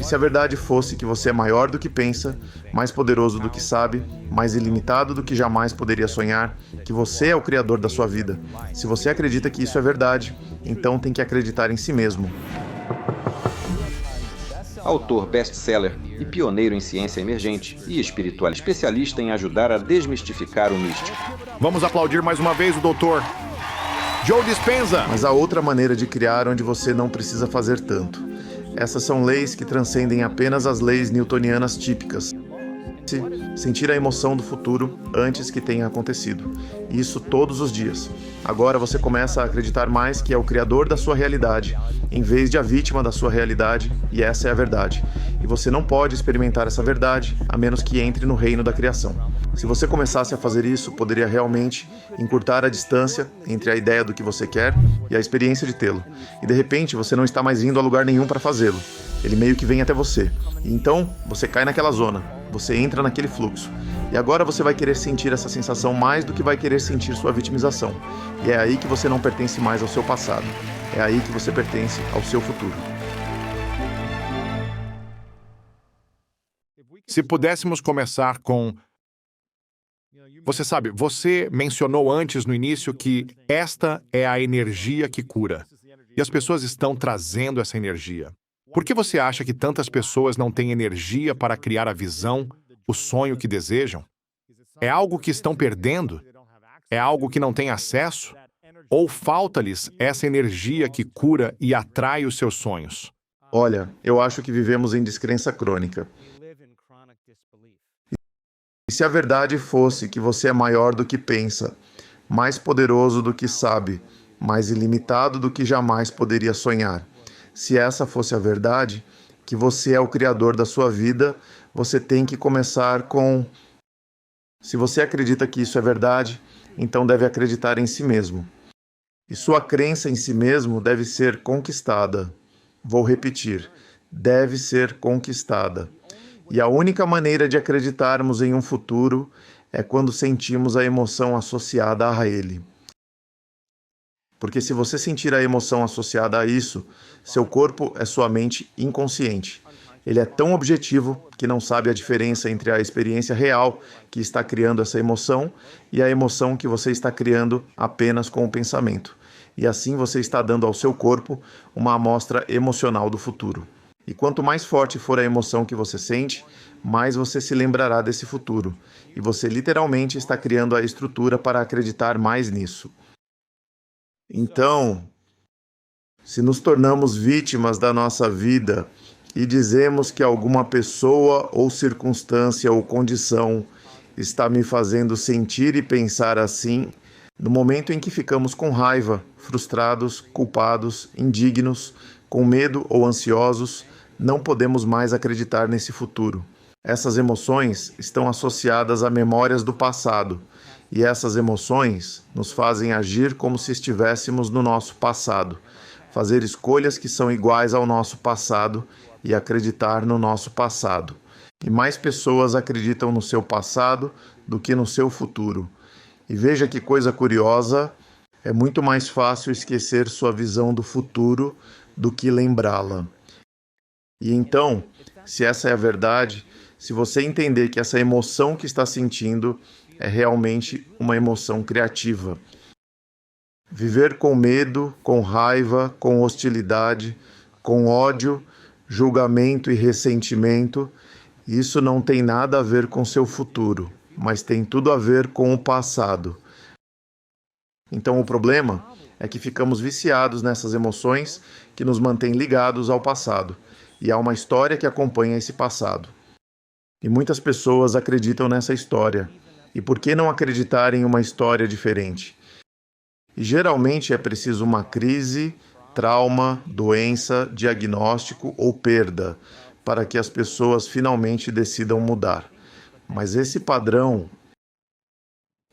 se a verdade fosse que você é maior do que pensa, mais poderoso do que sabe, mais ilimitado do que jamais poderia sonhar, que você é o criador da sua vida. Se você acredita que isso é verdade, então tem que acreditar em si mesmo. Autor best-seller e pioneiro em ciência emergente e espiritual, especialista em ajudar a desmistificar o místico. Vamos aplaudir mais uma vez o Dr. Joe Dispenza. Mas há outra maneira de criar onde você não precisa fazer tanto. Essas são leis que transcendem apenas as leis newtonianas típicas. Sentir a emoção do futuro antes que tenha acontecido. Isso todos os dias. Agora você começa a acreditar mais que é o criador da sua realidade, em vez de a vítima da sua realidade, e essa é a verdade. E você não pode experimentar essa verdade, a menos que entre no reino da criação. Se você começasse a fazer isso, poderia realmente encurtar a distância entre a ideia do que você quer e a experiência de tê-lo. E de repente, você não está mais indo a lugar nenhum para fazê-lo. Ele meio que vem até você. E então, você cai naquela zona. Você entra naquele fluxo. E agora você vai querer sentir essa sensação mais do que vai querer sentir sua vitimização. E é aí que você não pertence mais ao seu passado. É aí que você pertence ao seu futuro. Se pudéssemos começar com... Você sabe, você mencionou antes no início que esta é a energia que cura. E as pessoas estão trazendo essa energia. Por que você acha que tantas pessoas não têm energia para criar a visão, o sonho que desejam? É algo que estão perdendo? É algo que não têm acesso? Ou falta-lhes essa energia que cura e atrai os seus sonhos? Olha, eu acho que vivemos em descrença crônica. E se a verdade fosse que você é maior do que pensa, mais poderoso do que sabe, mais ilimitado do que jamais poderia sonhar? Se essa fosse a verdade, que você é o criador da sua vida, você tem que começar com... Se você acredita que isso é verdade, então deve acreditar em si mesmo. E sua crença em si mesmo deve ser conquistada. Vou repetir, deve ser conquistada. E a única maneira de acreditarmos em um futuro é quando sentimos a emoção associada a ele. Porque se você sentir a emoção associada a isso, seu corpo é sua mente inconsciente. Ele é tão objetivo que não sabe a diferença entre a experiência real que está criando essa emoção e a emoção que você está criando apenas com o pensamento. E assim você está dando ao seu corpo uma amostra emocional do futuro. E quanto mais forte for a emoção que você sente, mais você se lembrará desse futuro. E você literalmente está criando a estrutura para acreditar mais nisso. Então, se nos tornamos vítimas da nossa vida e dizemos que alguma pessoa ou circunstância ou condição está me fazendo sentir e pensar assim, no momento em que ficamos com raiva, frustrados, culpados, indignos, com medo ou ansiosos, não podemos mais acreditar nesse futuro. Essas emoções estão associadas a memórias do passado, e essas emoções nos fazem agir como se estivéssemos no nosso passado, fazer escolhas que são iguais ao nosso passado e acreditar no nosso passado. E mais pessoas acreditam no seu passado do que no seu futuro. E veja que coisa curiosa, é muito mais fácil esquecer sua visão do futuro do que lembrá-la. E então, se essa é a verdade, se você entender que essa emoção que está sentindo é realmente uma emoção criativa. Viver com medo, com raiva, com hostilidade, com ódio, julgamento e ressentimento, isso não tem nada a ver com seu futuro, mas tem tudo a ver com o passado. Então o problema é que ficamos viciados nessas emoções que nos mantêm ligados ao passado, e há uma história que acompanha esse passado. E muitas pessoas acreditam nessa história. E por que não acreditar em uma história diferente? E geralmente é preciso uma crise, trauma, doença, diagnóstico ou perda para que as pessoas finalmente decidam mudar. Mas esse padrão,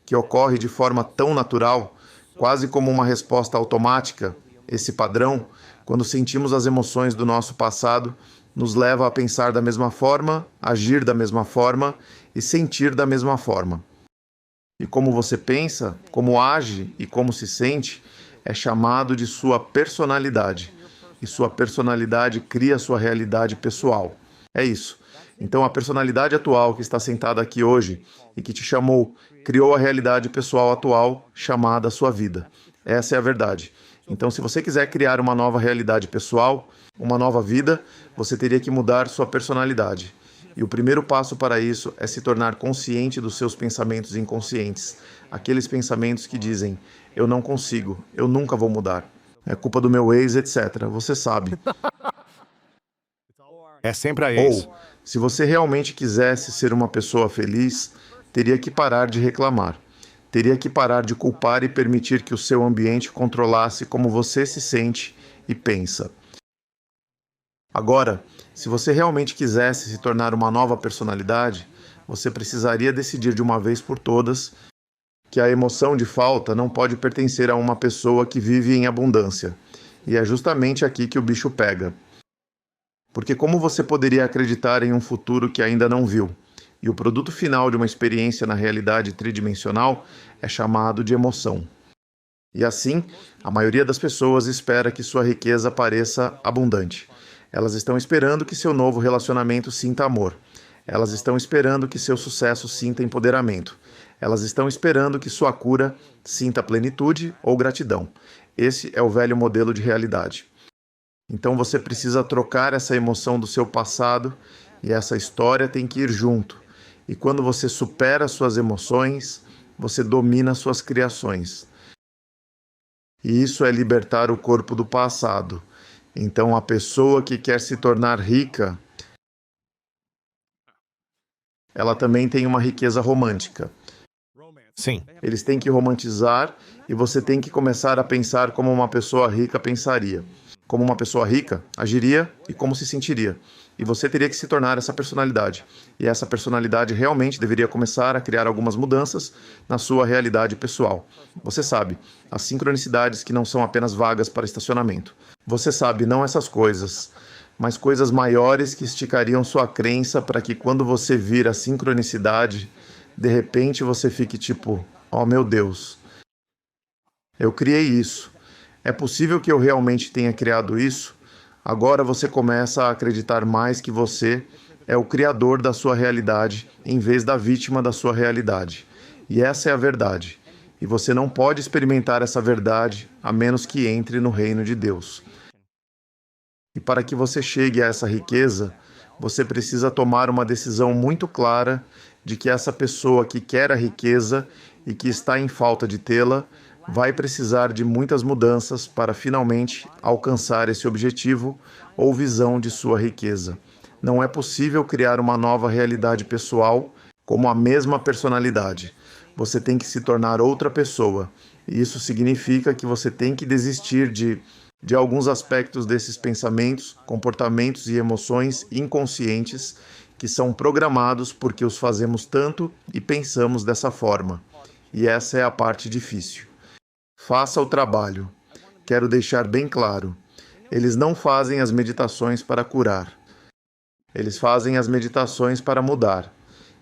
que ocorre de forma tão natural, quase como uma resposta automática, esse padrão, quando sentimos as emoções do nosso passado, nos leva a pensar da mesma forma, agir da mesma forma e sentir da mesma forma. E como você pensa, como age e como se sente, é chamado de sua personalidade. E sua personalidade cria sua realidade pessoal. É isso. Então, a personalidade atual que está sentada aqui hoje e que te chamou, criou a realidade pessoal atual chamada sua vida. Essa é a verdade. Então, se você quiser criar uma nova realidade pessoal, uma nova vida, você teria que mudar sua personalidade. E o primeiro passo para isso é se tornar consciente dos seus pensamentos inconscientes. Aqueles pensamentos que dizem, eu não consigo, eu nunca vou mudar, é culpa do meu ex, etc. Você sabe. É sempre a ex. Ou, se você realmente quisesse ser uma pessoa feliz, teria que parar de reclamar. Teria que parar de culpar e permitir que o seu ambiente controlasse como você se sente e pensa. Agora, se você realmente quisesse se tornar uma nova personalidade, você precisaria decidir de uma vez por todas que a emoção de falta não pode pertencer a uma pessoa que vive em abundância. E é justamente aqui que o bicho pega. Porque como você poderia acreditar em um futuro que ainda não viu? E o produto final de uma experiência na realidade tridimensional é chamado de emoção. E assim, a maioria das pessoas espera que sua riqueza pareça abundante. Elas estão esperando que seu novo relacionamento sinta amor. Elas estão esperando que seu sucesso sinta empoderamento. Elas estão esperando que sua cura sinta plenitude ou gratidão. Esse é o velho modelo de realidade. Então você precisa trocar essa emoção do seu passado e essa história tem que ir junto. E quando você supera suas emoções, você domina suas criações. E isso é libertar o corpo do passado. Então a pessoa que quer se tornar rica, ela também tem uma riqueza romântica. Sim. Eles têm que romantizar e você tem que começar a pensar como uma pessoa rica pensaria. Como uma pessoa rica agiria e como se sentiria. E você teria que se tornar essa personalidade. E essa personalidade realmente deveria começar a criar algumas mudanças na sua realidade pessoal. Você sabe, as sincronicidades que não são apenas vagas para estacionamento. Você sabe, não essas coisas, mas coisas maiores que esticariam sua crença para que quando você vir a sincronicidade, de repente você fique tipo, oh meu Deus, eu criei isso. É possível que eu realmente tenha criado isso? Agora você começa a acreditar mais que você é o criador da sua realidade em vez da vítima da sua realidade. E essa é a verdade. E você não pode experimentar essa verdade a menos que entre no reino de Deus. E para que você chegue a essa riqueza, você precisa tomar uma decisão muito clara de que essa pessoa que quer a riqueza e que está em falta de tê-la, vai precisar de muitas mudanças para finalmente alcançar esse objetivo ou visão de sua riqueza. Não é possível criar uma nova realidade pessoal como a mesma personalidade. Você tem que se tornar outra pessoa. E isso significa que você tem que desistir de alguns aspectos desses pensamentos, comportamentos e emoções inconscientes que são programados porque os fazemos tanto e pensamos dessa forma. E essa é a parte difícil. Faça o trabalho. Quero deixar bem claro. Eles não fazem as meditações para curar. Eles fazem as meditações para mudar.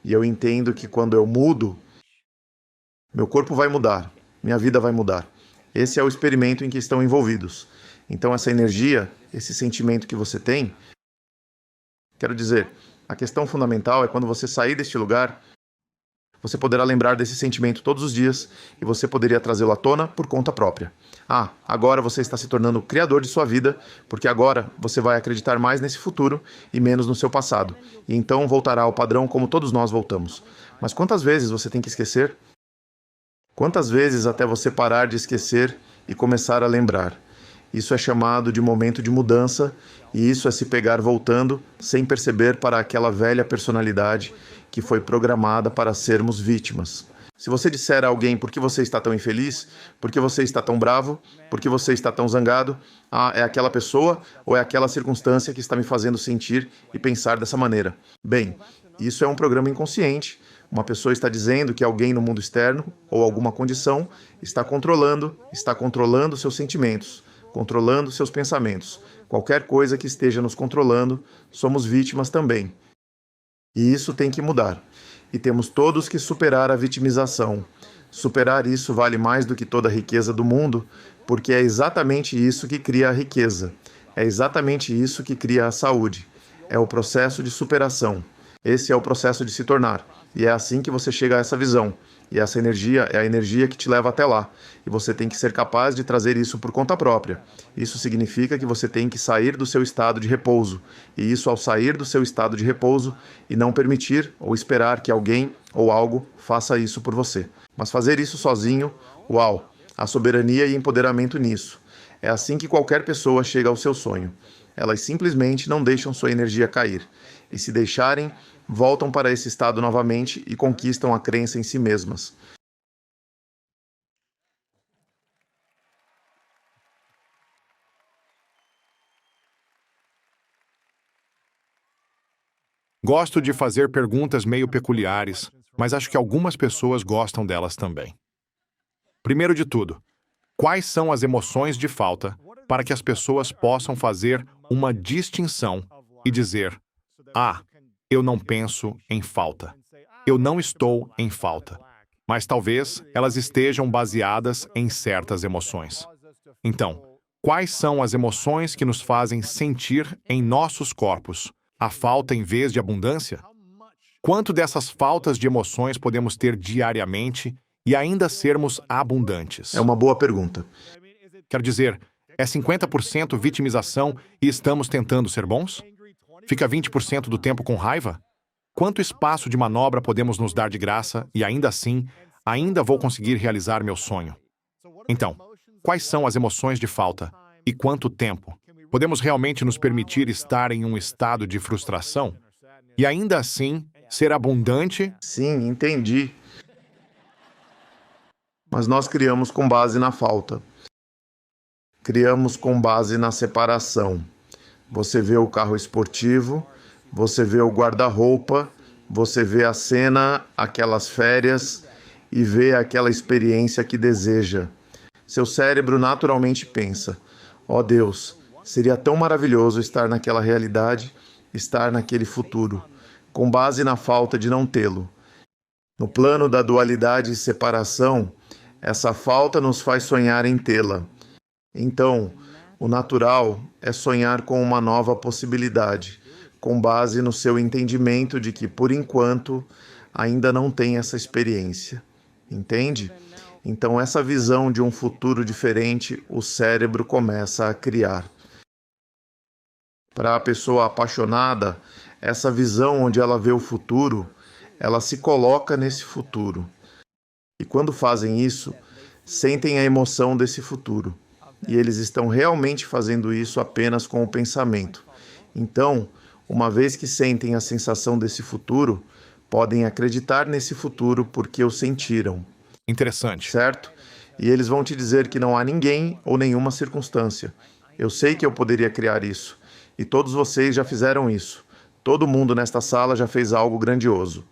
E eu entendo que quando eu mudo, meu corpo vai mudar, minha vida vai mudar. Esse é o experimento em que estão envolvidos. Então essa energia, esse sentimento que você tem, quero dizer, a questão fundamental é quando você sair deste lugar, você poderá lembrar desse sentimento todos os dias e você poderia trazê-lo à tona por conta própria. Ah, agora você está se tornando o criador de sua vida, porque agora você vai acreditar mais nesse futuro e menos no seu passado. E então voltará ao padrão como todos nós voltamos. Mas quantas vezes você tem que esquecer? Quantas vezes até você parar de esquecer e começar a lembrar? Isso é chamado de momento de mudança e isso é se pegar voltando sem perceber para aquela velha personalidade que foi programada para sermos vítimas. Se você disser a alguém por que você está tão infeliz, por que você está tão bravo, por que você está tão zangado, é aquela pessoa ou é aquela circunstância que está me fazendo sentir e pensar dessa maneira. Bem, isso é um programa inconsciente. Uma pessoa está dizendo que alguém no mundo externo ou alguma condição está controlando seus sentimentos, controlando seus pensamentos. Qualquer coisa que esteja nos controlando, somos vítimas também. E isso tem que mudar. E temos todos que superar a vitimização. Superar isso vale mais do que toda a riqueza do mundo, porque é exatamente isso que cria a riqueza. É exatamente isso que cria a saúde. é o processo de superação. Esse é o processo de se tornar. E é assim que você chega a essa visão. E essa energia é a energia que te leva até lá. E você tem que ser capaz de trazer isso por conta própria. Isso significa que você tem que sair do seu estado de repouso. E isso, ao sair do seu estado de repouso e não permitir ou esperar que alguém ou algo faça isso por você. Mas fazer isso sozinho, uau, há soberania e empoderamento nisso. É assim que qualquer pessoa chega ao seu sonho. Elas simplesmente não deixam sua energia cair. E se deixarem, voltam para esse estado novamente e conquistam a crença em si mesmas. Gosto de fazer perguntas meio peculiares, mas acho que algumas pessoas gostam delas também. Primeiro de tudo, quais são as emoções de falta para que as pessoas possam fazer uma distinção e dizer: ah, eu não penso em falta. Eu não estou em falta. Mas talvez elas estejam baseadas em certas emoções. Então, quais são as emoções que nos fazem sentir em nossos corpos a falta em vez de abundância? Quanto dessas faltas de emoções podemos ter diariamente e ainda sermos abundantes? É uma boa pergunta. Quer dizer, é 50% vitimização e estamos tentando ser bons? Fica 20% do tempo com raiva? Quanto espaço de manobra podemos nos dar de graça e ainda assim, ainda vou conseguir realizar meu sonho? Então, quais são as emoções de falta e quanto tempo? Podemos realmente nos permitir estar em um estado de frustração e ainda assim ser abundante? Sim, entendi. Mas nós criamos com base na falta. Criamos com base na separação. Você vê o carro esportivo, você vê o guarda-roupa, você vê a cena, aquelas férias e vê aquela experiência que deseja. Seu cérebro naturalmente pensa: ó Deus, seria tão maravilhoso estar naquela realidade, estar naquele futuro, com base na falta de não tê-lo. No plano da dualidade e separação, essa falta nos faz sonhar em tê-la. Então, o natural é sonhar com uma nova possibilidade, com base no seu entendimento de que, por enquanto, ainda não tem essa experiência. Entende? Então, essa visão de um futuro diferente, o cérebro começa a criar. Para a pessoa apaixonada, essa visão onde ela vê o futuro, ela se coloca nesse futuro. E quando fazem isso, sentem a emoção desse futuro. E eles estão realmente fazendo isso apenas com o pensamento. Então, uma vez que sentem a sensação desse futuro, podem acreditar nesse futuro porque o sentiram. Interessante. Certo? E eles vão te dizer que não há ninguém ou nenhuma circunstância. Eu sei que eu poderia criar isso. E todos vocês já fizeram isso. Todo mundo nesta sala já fez algo grandioso.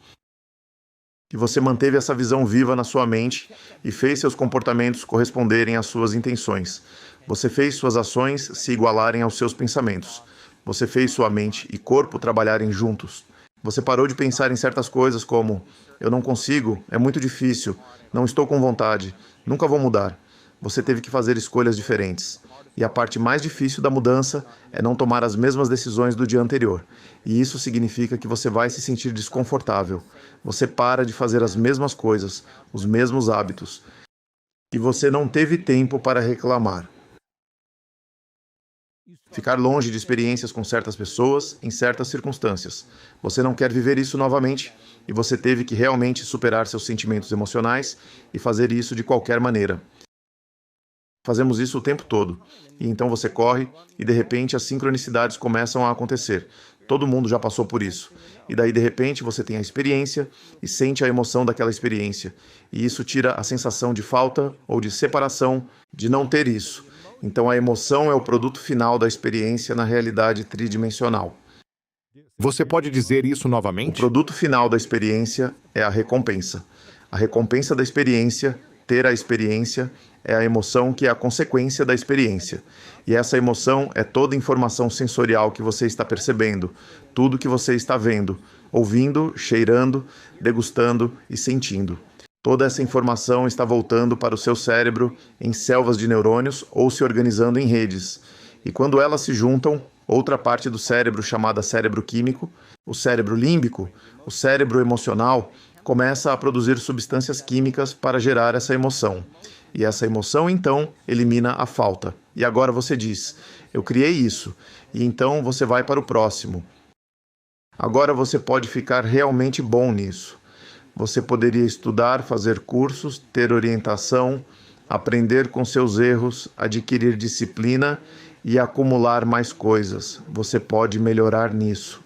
E você manteve essa visão viva na sua mente e fez seus comportamentos corresponderem às suas intenções. Você fez suas ações se igualarem aos seus pensamentos. Você fez sua mente e corpo trabalharem juntos. Você parou de pensar em certas coisas como: eu não consigo, é muito difícil, não estou com vontade, nunca vou mudar. Você teve que fazer escolhas diferentes. E a parte mais difícil da mudança é não tomar as mesmas decisões do dia anterior. E isso significa que você vai se sentir desconfortável. Você para de fazer as mesmas coisas, os mesmos hábitos. E você não teve tempo para reclamar. Ficar longe de experiências com certas pessoas, em certas circunstâncias. Você não quer viver isso novamente e você teve que realmente superar seus sentimentos emocionais e fazer isso de qualquer maneira. Fazemos isso o tempo todo. E então você corre e de repente as sincronicidades começam a acontecer. Todo mundo já passou por isso. E daí de repente você tem a experiência e sente a emoção daquela experiência. E isso tira a sensação de falta ou de separação de não ter isso. Então a emoção é o produto final da experiência na realidade tridimensional. Você pode dizer isso O novamente? produto final da experiência é a recompensa. A recompensa da experiência, ter a experiência, é a emoção que é a consequência da experiência. E essa emoção é toda a informação sensorial que você está percebendo, tudo que você está vendo, ouvindo, cheirando, degustando e sentindo. Toda essa informação está voltando para o seu cérebro em selvas de neurônios ou se organizando em redes. E quando elas se juntam, outra parte do cérebro chamada cérebro químico, o cérebro límbico, o cérebro emocional, começa a produzir substâncias químicas para gerar essa emoção. E essa emoção, então, elimina a falta. E agora você diz, eu criei isso, e então você vai para o próximo. Agora você pode ficar realmente bom nisso. Você poderia estudar, fazer cursos, ter orientação, aprender com seus erros, adquirir disciplina e acumular mais coisas. Você pode melhorar nisso.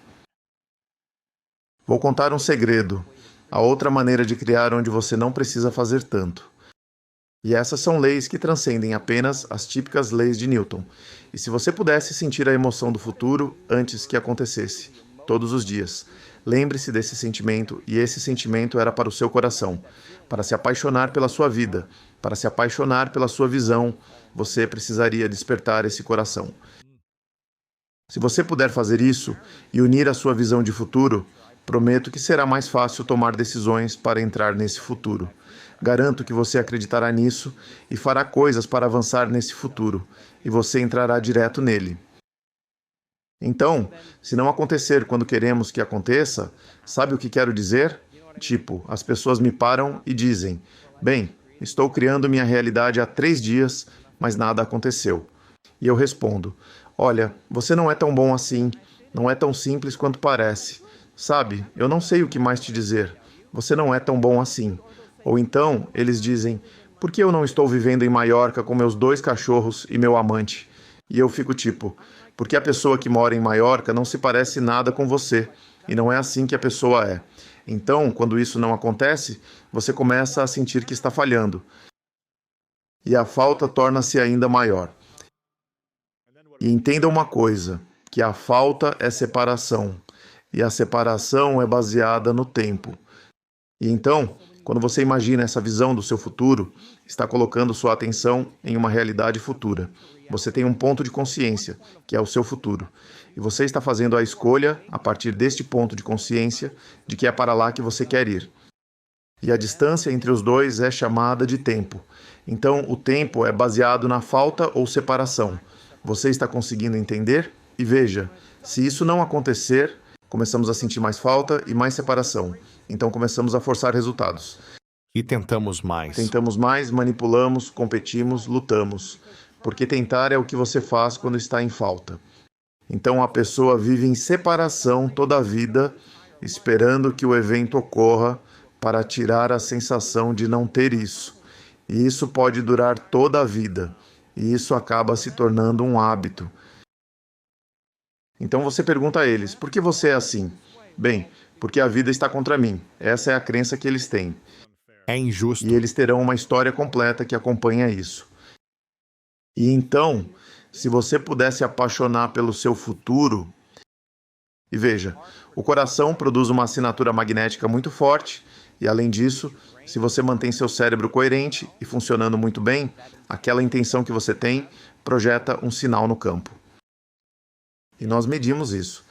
Vou contar um segredo. Há outra maneira de criar onde você não precisa fazer tanto. E essas são leis que transcendem apenas as típicas leis de Newton. E se você pudesse sentir a emoção do futuro antes que acontecesse, todos os dias, lembre-se desse sentimento, e esse sentimento era para o seu coração, para se apaixonar pela sua vida, para se apaixonar pela sua visão, você precisaria despertar esse coração. Se você puder fazer isso e unir a sua visão de futuro, prometo que será mais fácil tomar decisões para entrar nesse futuro. Garanto que você acreditará nisso e fará coisas para avançar nesse futuro, e você entrará direto nele. Então, se não acontecer quando queremos que aconteça, sabe o que quero dizer? Tipo, as pessoas me param e dizem, bem, estou criando minha realidade há 3 dias, mas nada aconteceu. E eu respondo, olha, você não é tão bom assim, não é tão simples quanto parece. Sabe, eu não sei o que mais te dizer, você não é tão bom assim. Ou então, eles dizem, por que eu não estou vivendo em Maiorca com meus 2 cachorros e meu amante? E eu fico tipo, porque a pessoa que mora em Maiorca não se parece nada com você, e não é assim que a pessoa é. Então, quando isso não acontece, você começa a sentir que está falhando. E a falta torna-se ainda maior. E entenda uma coisa, que a falta é separação, e a separação é baseada no tempo. E então, quando você imagina essa visão do seu futuro, está colocando sua atenção em uma realidade futura. Você tem um ponto de consciência, que é o seu futuro. E você está fazendo a escolha, a partir deste ponto de consciência, de que é para lá que você quer ir. E a distância entre os dois é chamada de tempo. Então, o tempo é baseado na falta ou separação. Você está conseguindo entender? E veja, se isso não acontecer, começamos a sentir mais falta e mais separação. Então começamos a forçar resultados. E tentamos mais. Tentamos mais, manipulamos, competimos, lutamos. Porque tentar é o que você faz quando está em falta. Então a pessoa vive em separação toda a vida, esperando que o evento ocorra para tirar a sensação de não ter isso. E isso pode durar toda a vida. E isso acaba se tornando um hábito. Então você pergunta a eles, por que você é assim? Bem, porque a vida está contra mim. Essa é a crença que eles têm. É injusto. E eles terão uma história completa que acompanha isso. E então, se você pudesse apaixonar pelo seu futuro... E veja, o coração produz uma assinatura magnética muito forte, e além disso, se você mantém seu cérebro coerente e funcionando muito bem, aquela intenção que você tem projeta um sinal no campo. E nós medimos isso.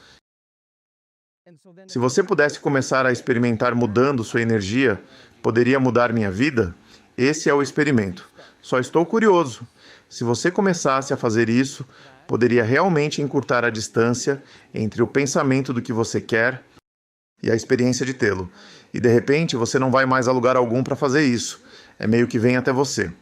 Se você pudesse começar a experimentar mudando sua energia, poderia mudar minha vida? Esse é o experimento. Só estou curioso. Se você começasse a fazer isso, poderia realmente encurtar a distância entre o pensamento do que você quer e a experiência de tê-lo. E de repente você não vai mais a lugar algum para fazer isso. É meio que vem até você.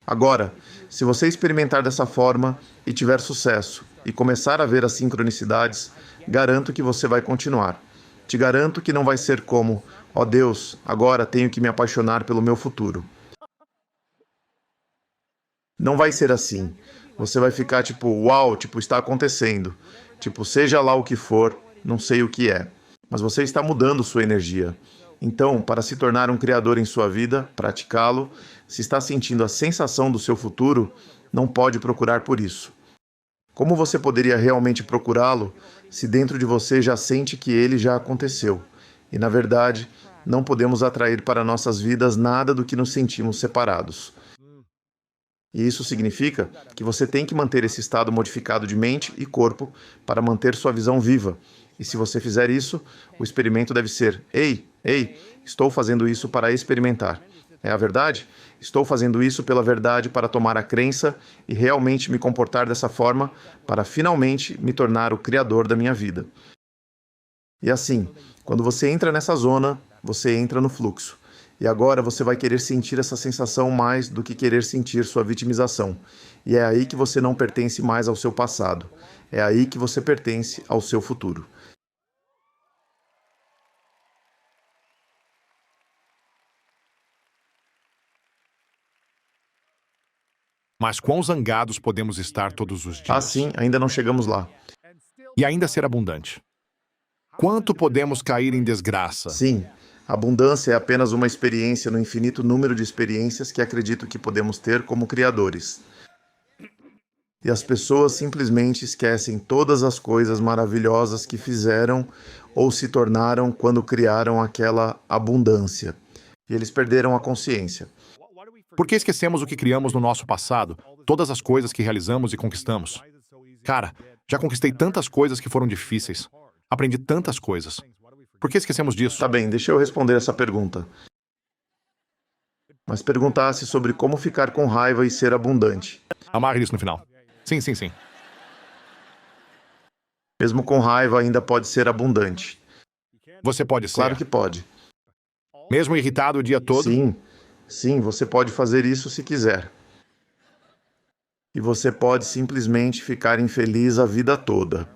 Agora, se você experimentar dessa forma e tiver sucesso e começar a ver as sincronicidades, garanto que você vai continuar. Te garanto que não vai ser como, ó Deus, agora tenho que me apaixonar pelo meu futuro. Não vai ser assim. Você vai ficar tipo, uau, tipo, está acontecendo. Tipo, seja lá o que for, não sei o que é. Mas você está mudando sua energia. Então, para se tornar um criador em sua vida, praticá-lo, se está sentindo a sensação do seu futuro, não pode procurar por isso. Como você poderia realmente procurá-lo se dentro de você já sente que ele já aconteceu? E, na verdade, não podemos atrair para nossas vidas nada do que nos sentimos separados. E isso significa que você tem que manter esse estado modificado de mente e corpo para manter sua visão viva. E se você fizer isso, o experimento deve ser, ei, estou fazendo isso para experimentar. É a verdade? Estou fazendo isso pela verdade para tomar a crença e realmente me comportar dessa forma para finalmente me tornar o criador da minha vida. E assim, quando você entra nessa zona, você entra no fluxo. E agora você vai querer sentir essa sensação mais do que querer sentir sua vitimização. E é aí que você não pertence mais ao seu passado. É aí que você pertence ao seu futuro. Mas quão zangados podemos estar todos os dias? Assim, ainda não chegamos lá. E ainda ser abundante. Quanto podemos cair em desgraça? Sim, a abundância é apenas uma experiência no infinito número de experiências que acredito que podemos ter como criadores. E as pessoas simplesmente esquecem todas as coisas maravilhosas que fizeram ou se tornaram quando criaram aquela abundância. E eles perderam a consciência. Por que esquecemos o que criamos no nosso passado? Todas as coisas que realizamos e conquistamos. Cara, já conquistei tantas coisas que foram difíceis. Aprendi tantas coisas. Por que esquecemos disso? Tá bem, deixa eu responder essa pergunta. Mas perguntasse sobre como ficar com raiva e ser abundante. Amarre isso no final. Sim, sim, sim. Mesmo com raiva, ainda pode ser abundante. Você pode ser. Claro que pode. Mesmo irritado o dia todo? Sim, você pode fazer isso se quiser. E você pode simplesmente ficar infeliz a vida toda.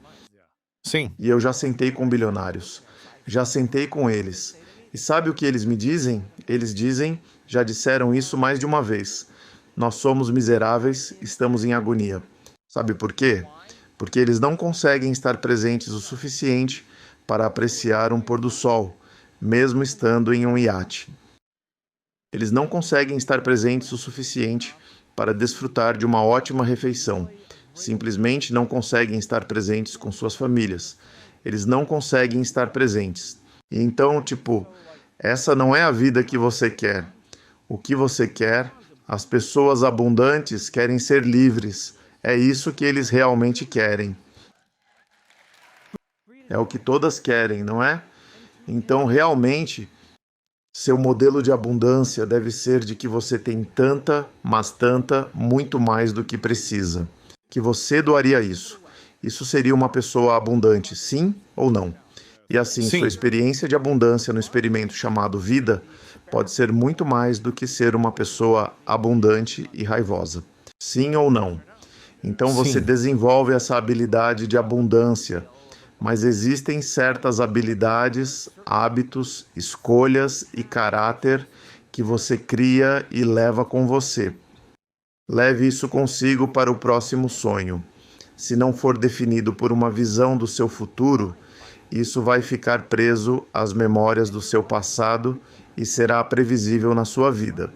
Sim. E eu já sentei com bilionários. Já sentei com eles. E sabe o que eles me dizem? Eles dizem, já disseram isso mais de uma vez. Nós somos miseráveis, estamos em agonia. Sabe por quê? Porque eles não conseguem estar presentes o suficiente para apreciar um pôr do sol, mesmo estando em um iate. Eles não conseguem estar presentes o suficiente para desfrutar de uma ótima refeição. Simplesmente não conseguem estar presentes com suas famílias. Eles não conseguem estar presentes. E então, essa não é a vida que você quer. O que você quer, as pessoas abundantes querem ser livres. É isso que eles realmente querem. É o que todas querem, não é? Então, realmente, seu modelo de abundância deve ser de que você tem tanta, mas tanta, muito mais do que precisa. Que você doaria isso. Isso seria uma pessoa abundante, sim ou não? E assim, Sim. Sua experiência de abundância no experimento chamado vida pode ser muito mais do que ser uma pessoa abundante e raivosa. Sim ou não? Então você Sim. desenvolve essa habilidade de abundância, mas existem certas habilidades, hábitos, escolhas e caráter que você cria e leva com você. Leve isso consigo para o próximo sonho. Se não for definido por uma visão do seu futuro, isso vai ficar preso às memórias do seu passado e será previsível na sua vida.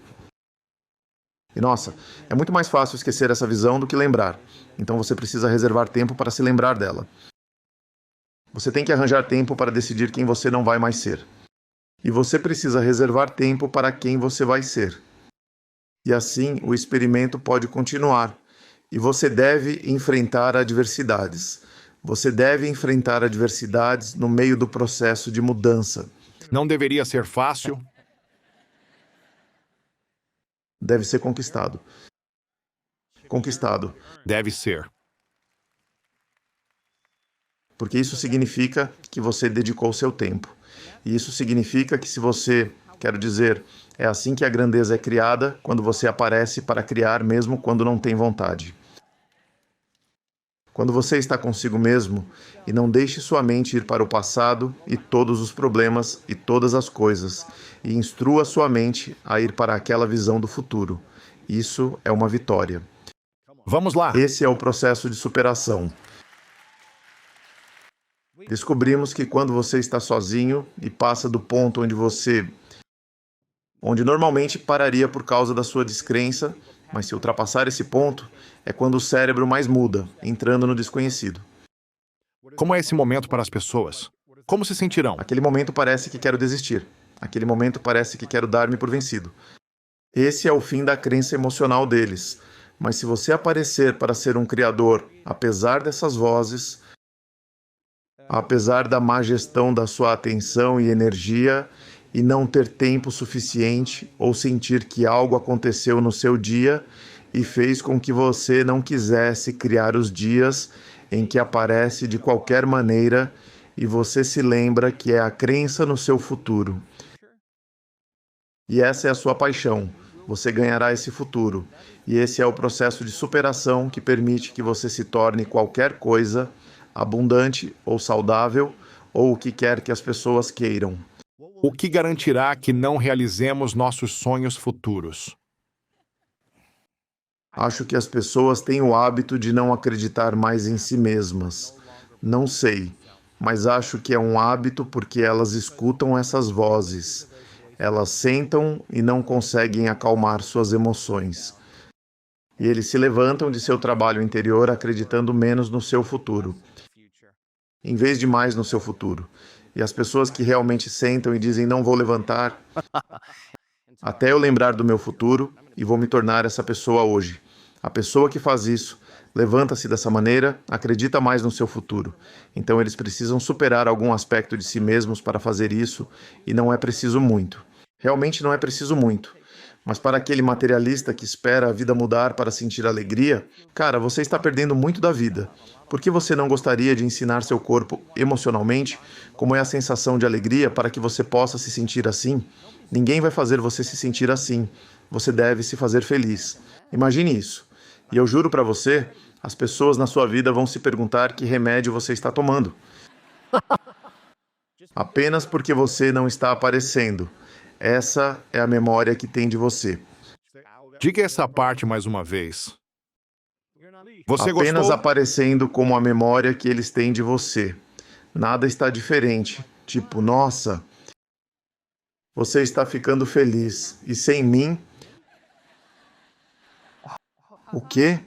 E nossa, é muito mais fácil esquecer essa visão do que lembrar. Então você precisa reservar tempo para se lembrar dela. Você tem que arranjar tempo para decidir quem você não vai mais ser. E você precisa reservar tempo para quem você vai ser. E assim o experimento pode continuar. E você deve enfrentar adversidades. Você deve enfrentar adversidades no meio do processo de mudança. Não deveria ser fácil. Deve ser conquistado. Conquistado. Deve ser. Porque isso significa que você dedicou seu tempo. E isso significa que se você, quero dizer, é assim que a grandeza é criada, quando você aparece para criar mesmo quando não tem vontade. Quando você está consigo mesmo e não deixe sua mente ir para o passado e todos os problemas e todas as coisas, e instrua sua mente a ir para aquela visão do futuro. Isso é uma vitória. Vamos lá. Esse é o processo de superação. Descobrimos que quando você está sozinho e passa do ponto onde normalmente pararia por causa da sua descrença, mas se ultrapassar esse ponto, é quando o cérebro mais muda, entrando no desconhecido. Como é esse momento para as pessoas? Como se sentirão? Aquele momento parece que quero desistir. Aquele momento parece que quero dar-me por vencido. Esse é o fim da crença emocional deles. Mas se você aparecer para ser um criador, apesar dessas vozes, apesar da má gestão da sua atenção e energia, e não ter tempo suficiente ou sentir que algo aconteceu no seu dia e fez com que você não quisesse criar os dias em que aparece de qualquer maneira e você se lembra que é a crença no seu futuro. E essa é a sua paixão. Você ganhará esse futuro. E esse é o processo de superação que permite que você se torne qualquer coisa, abundante ou saudável, ou o que quer que as pessoas queiram. O que garantirá que não realizemos nossos sonhos futuros? Acho que as pessoas têm o hábito de não acreditar mais em si mesmas. Não sei, mas acho que é um hábito porque elas escutam essas vozes. Elas sentam e não conseguem acalmar suas emoções. E eles se levantam de seu trabalho interior acreditando menos no seu futuro, em vez de mais no seu futuro. E as pessoas que realmente sentam e dizem, não vou levantar, até eu lembrar do meu futuro e vou me tornar essa pessoa hoje. A pessoa que faz isso, levanta-se dessa maneira, acredita mais no seu futuro. Então eles precisam superar algum aspecto de si mesmos para fazer isso, e não é preciso muito. Realmente não é preciso muito. Mas para aquele materialista que espera a vida mudar para sentir alegria, cara, você está perdendo muito da vida. Por que você não gostaria de ensinar seu corpo emocionalmente como é a sensação de alegria para que você possa se sentir assim? Ninguém vai fazer você se sentir assim. Você deve se fazer feliz. Imagine isso. E eu juro para você, as pessoas na sua vida vão se perguntar que remédio você está tomando. Apenas porque você não está aparecendo. Essa é a memória que tem de você. Diga essa parte mais uma vez. Você Apenas gostou? aparecendo como a memória que eles têm de você. Nada está diferente. Tipo, nossa, você está ficando feliz. E sem mim... O quê?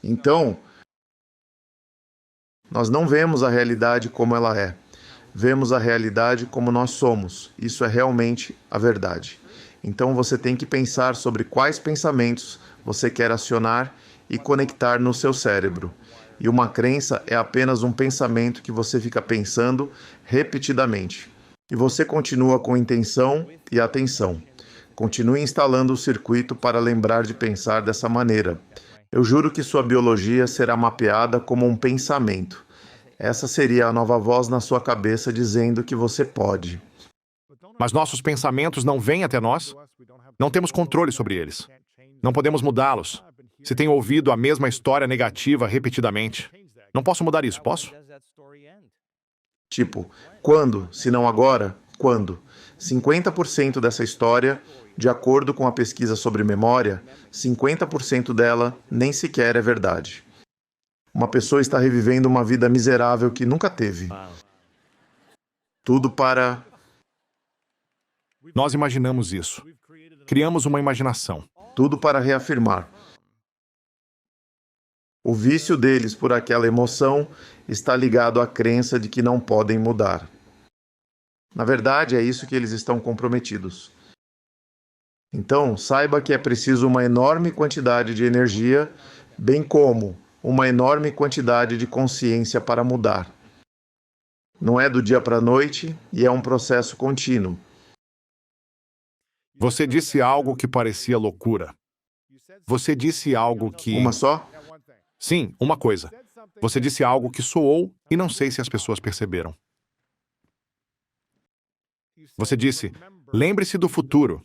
Então, nós não vemos a realidade como ela é. Vemos a realidade como nós somos. Isso é realmente a verdade. Então você tem que pensar sobre quais pensamentos você quer acionar e conectar no seu cérebro. E uma crença é apenas um pensamento que você fica pensando repetidamente. E você continua com intenção e atenção. Continue instalando o circuito para lembrar de pensar dessa maneira. Eu juro que sua biologia será mapeada como um pensamento. Essa seria a nova voz na sua cabeça dizendo que você pode. Mas nossos pensamentos não vêm até nós? Não temos controle sobre eles. Não podemos mudá-los. Se tenho ouvido a mesma história negativa repetidamente, não posso mudar isso, posso? Tipo, quando, se não agora, quando? 50% dessa história, de acordo com a pesquisa sobre memória, 50% dela nem sequer é verdade. Uma pessoa está revivendo uma vida miserável que nunca teve. Tudo para... Nós imaginamos isso. Criamos uma imaginação. Tudo para reafirmar. O vício deles por aquela emoção está ligado à crença de que não podem mudar. Na verdade, é isso que eles estão comprometidos. Então, saiba que é preciso uma enorme quantidade de energia, bem como uma enorme quantidade de consciência para mudar. Não é do dia para a noite e é um processo contínuo. Você disse algo que parecia loucura. Você disse algo que... Uma só? Sim, uma coisa. Você disse algo que soou e não sei se as pessoas perceberam. Você disse, lembre-se do futuro.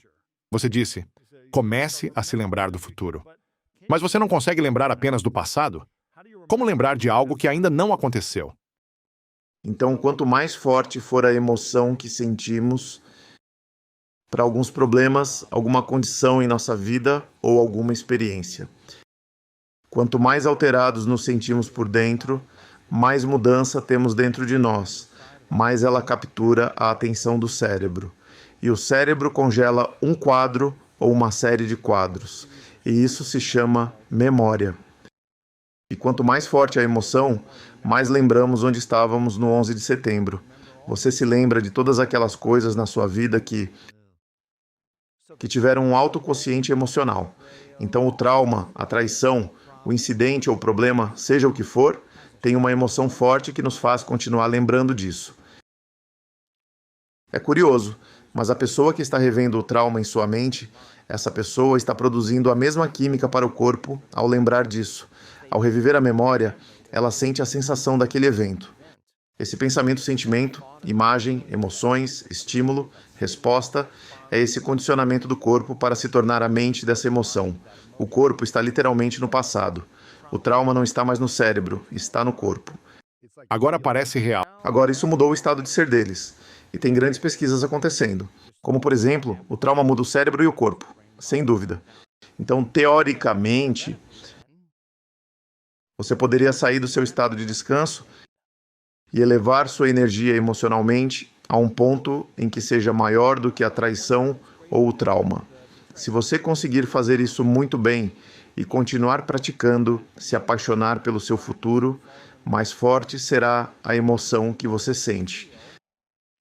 Você disse, comece a se lembrar do futuro. Mas você não consegue lembrar apenas do passado? Como lembrar de algo que ainda não aconteceu? Então, quanto mais forte for a emoção que sentimos para alguns problemas, alguma condição em nossa vida ou alguma experiência. Quanto mais alterados nos sentimos por dentro, mais mudança temos dentro de nós, mais ela captura a atenção do cérebro. E o cérebro congela um quadro ou uma série de quadros. E isso se chama memória. E quanto mais forte a emoção, mais lembramos onde estávamos no 11 de setembro. Você se lembra de todas aquelas coisas na sua vida que tiveram um alto quociente emocional. Então o trauma, a traição, o incidente ou problema, seja o que for, tem uma emoção forte que nos faz continuar lembrando disso. É curioso, mas a pessoa que está revendo o trauma em sua mente, essa pessoa está produzindo a mesma química para o corpo ao lembrar disso. Ao reviver a memória, ela sente a sensação daquele evento. Esse pensamento, sentimento, imagem, emoções, estímulo, resposta, é esse condicionamento do corpo para se tornar a mente dessa emoção. O corpo está literalmente no passado. O trauma não está mais no cérebro, está no corpo. Agora parece real. Agora, isso mudou o estado de ser deles. E tem grandes pesquisas acontecendo. Como, por exemplo, o trauma muda o cérebro e o corpo. Sem dúvida. Então, teoricamente, você poderia sair do seu estado de descanso e elevar sua energia emocionalmente a um ponto em que seja maior do que a traição ou o trauma. Se você conseguir fazer isso muito bem e continuar praticando, se apaixonar pelo seu futuro, mais forte será a emoção que você sente.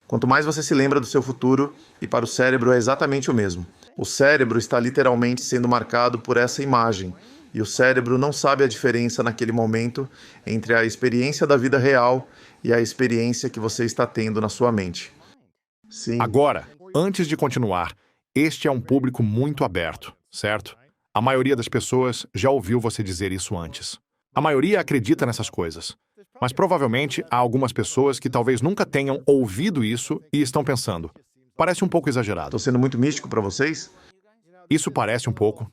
Quanto mais você se lembra do seu futuro, e para o cérebro é exatamente o mesmo. O cérebro está literalmente sendo marcado por essa imagem, e o cérebro não sabe a diferença naquele momento entre a experiência da vida real e a experiência que você está tendo na sua mente. Sim. Agora, antes de continuar, este é um público muito aberto, certo? A maioria das pessoas já ouviu você dizer isso antes. A maioria acredita nessas coisas. Mas provavelmente há algumas pessoas que talvez nunca tenham ouvido isso e estão pensando: parece um pouco exagerado. Estou sendo muito místico para vocês? Isso parece um pouco.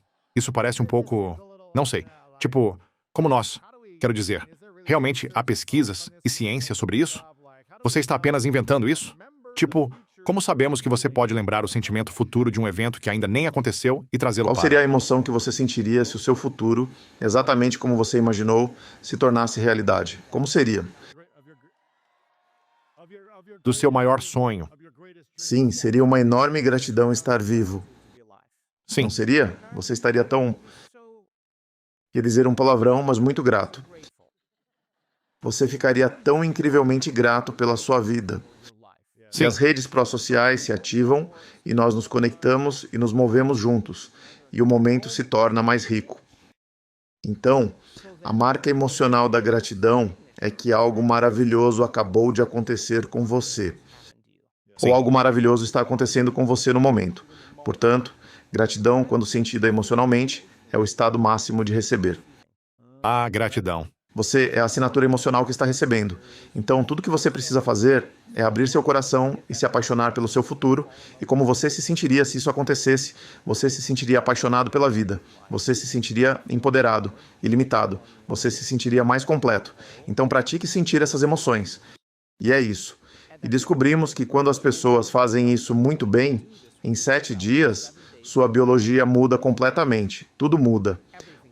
Não sei. Tipo, como nós. Quero dizer, realmente há pesquisas e ciência sobre isso? Você está apenas inventando isso? Tipo, como sabemos que você pode lembrar o sentimento futuro de um evento que ainda nem aconteceu e trazê-lo Qual para? seria a emoção que você sentiria se o seu futuro, exatamente como você imaginou, se tornasse realidade? Como seria? Do seu maior sonho. Sim, seria uma enorme gratidão estar vivo. Sim. Não seria? Você estaria tão... Quer dizer um palavrão, mas muito grato. Você ficaria tão incrivelmente grato pela sua vida. Sim. E as redes pró-sociais se ativam e nós nos conectamos e nos movemos juntos. E o momento se torna mais rico. Então, a marca emocional da gratidão é que algo maravilhoso acabou de acontecer com você. Sim. Ou algo maravilhoso está acontecendo com você no momento. Portanto, gratidão, quando sentida emocionalmente, é o estado máximo de receber. Ah, gratidão. Você é a assinatura emocional que está recebendo. Então, tudo que você precisa fazer é abrir seu coração e se apaixonar pelo seu futuro. E como você se sentiria se isso acontecesse, você se sentiria apaixonado pela vida. Você se sentiria empoderado, ilimitado. Você se sentiria mais completo. Então, pratique sentir essas emoções. E é isso. E descobrimos que quando as pessoas fazem isso muito bem, em 7 dias, sua biologia muda completamente. Tudo muda.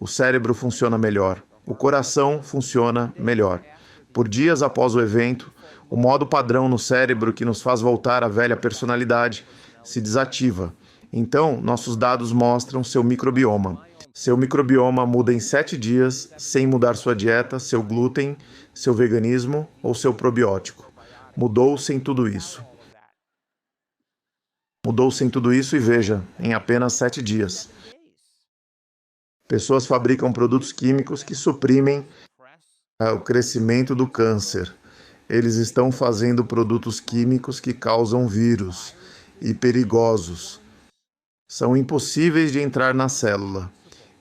O cérebro funciona melhor. O coração funciona melhor. Por dias após o evento, o modo padrão no cérebro que nos faz voltar à velha personalidade se desativa. Então, nossos dados mostram seu microbioma. Seu microbioma muda em 7 dias, sem mudar sua dieta, seu glúten, seu veganismo ou seu probiótico. Mudou sem tudo isso. Mudou sem tudo isso e veja, em apenas 7 dias. Pessoas fabricam produtos químicos que suprimem o crescimento do câncer. Eles estão fazendo produtos químicos que causam vírus e perigosos. São impossíveis de entrar na célula.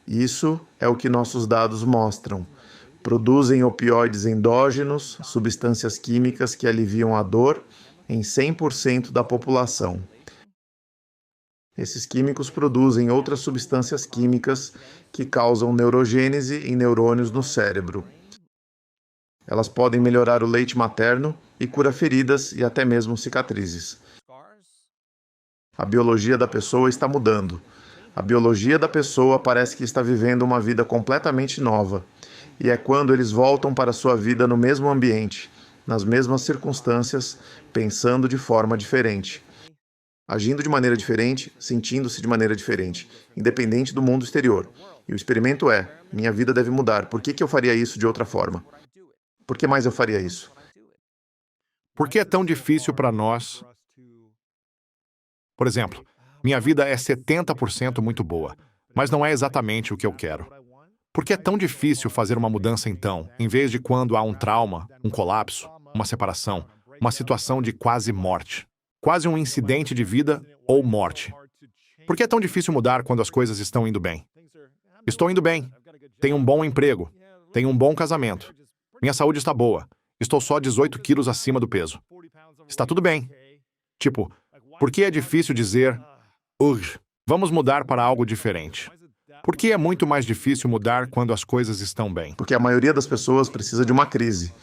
Isso é o que nossos dados mostram. Produzem opioides endógenos, substâncias químicas que aliviam a dor em 100% da população. Esses químicos produzem outras substâncias químicas que causam neurogênese em neurônios no cérebro. Elas podem melhorar o leite materno e cura feridas e até mesmo cicatrizes. A biologia da pessoa está mudando. A biologia da pessoa parece que está vivendo uma vida completamente nova. E é quando eles voltam para sua vida no mesmo ambiente, nas mesmas circunstâncias, pensando de forma diferente. Agindo de maneira diferente, sentindo-se de maneira diferente, independente do mundo exterior. E o experimento é: minha vida deve mudar. Por que eu faria isso de outra forma? Por que mais eu faria isso? Por que é tão difícil para nós? Por exemplo, minha vida é 70% muito boa, mas não é exatamente o que eu quero. Por que é tão difícil fazer uma mudança então, em vez de quando há um trauma, um colapso, uma separação, uma situação de quase morte? quase um incidente de vida ou morte. Por que é tão difícil mudar quando as coisas estão indo bem? Estou indo bem. Tenho um bom emprego. Tenho um bom casamento. Minha saúde está boa. Estou só 18 quilos acima do peso. Está tudo bem. Tipo, por que é difícil dizer, vamos mudar para algo diferente? Por que é muito mais difícil mudar quando as coisas estão bem? Porque a maioria das pessoas precisa de uma crise.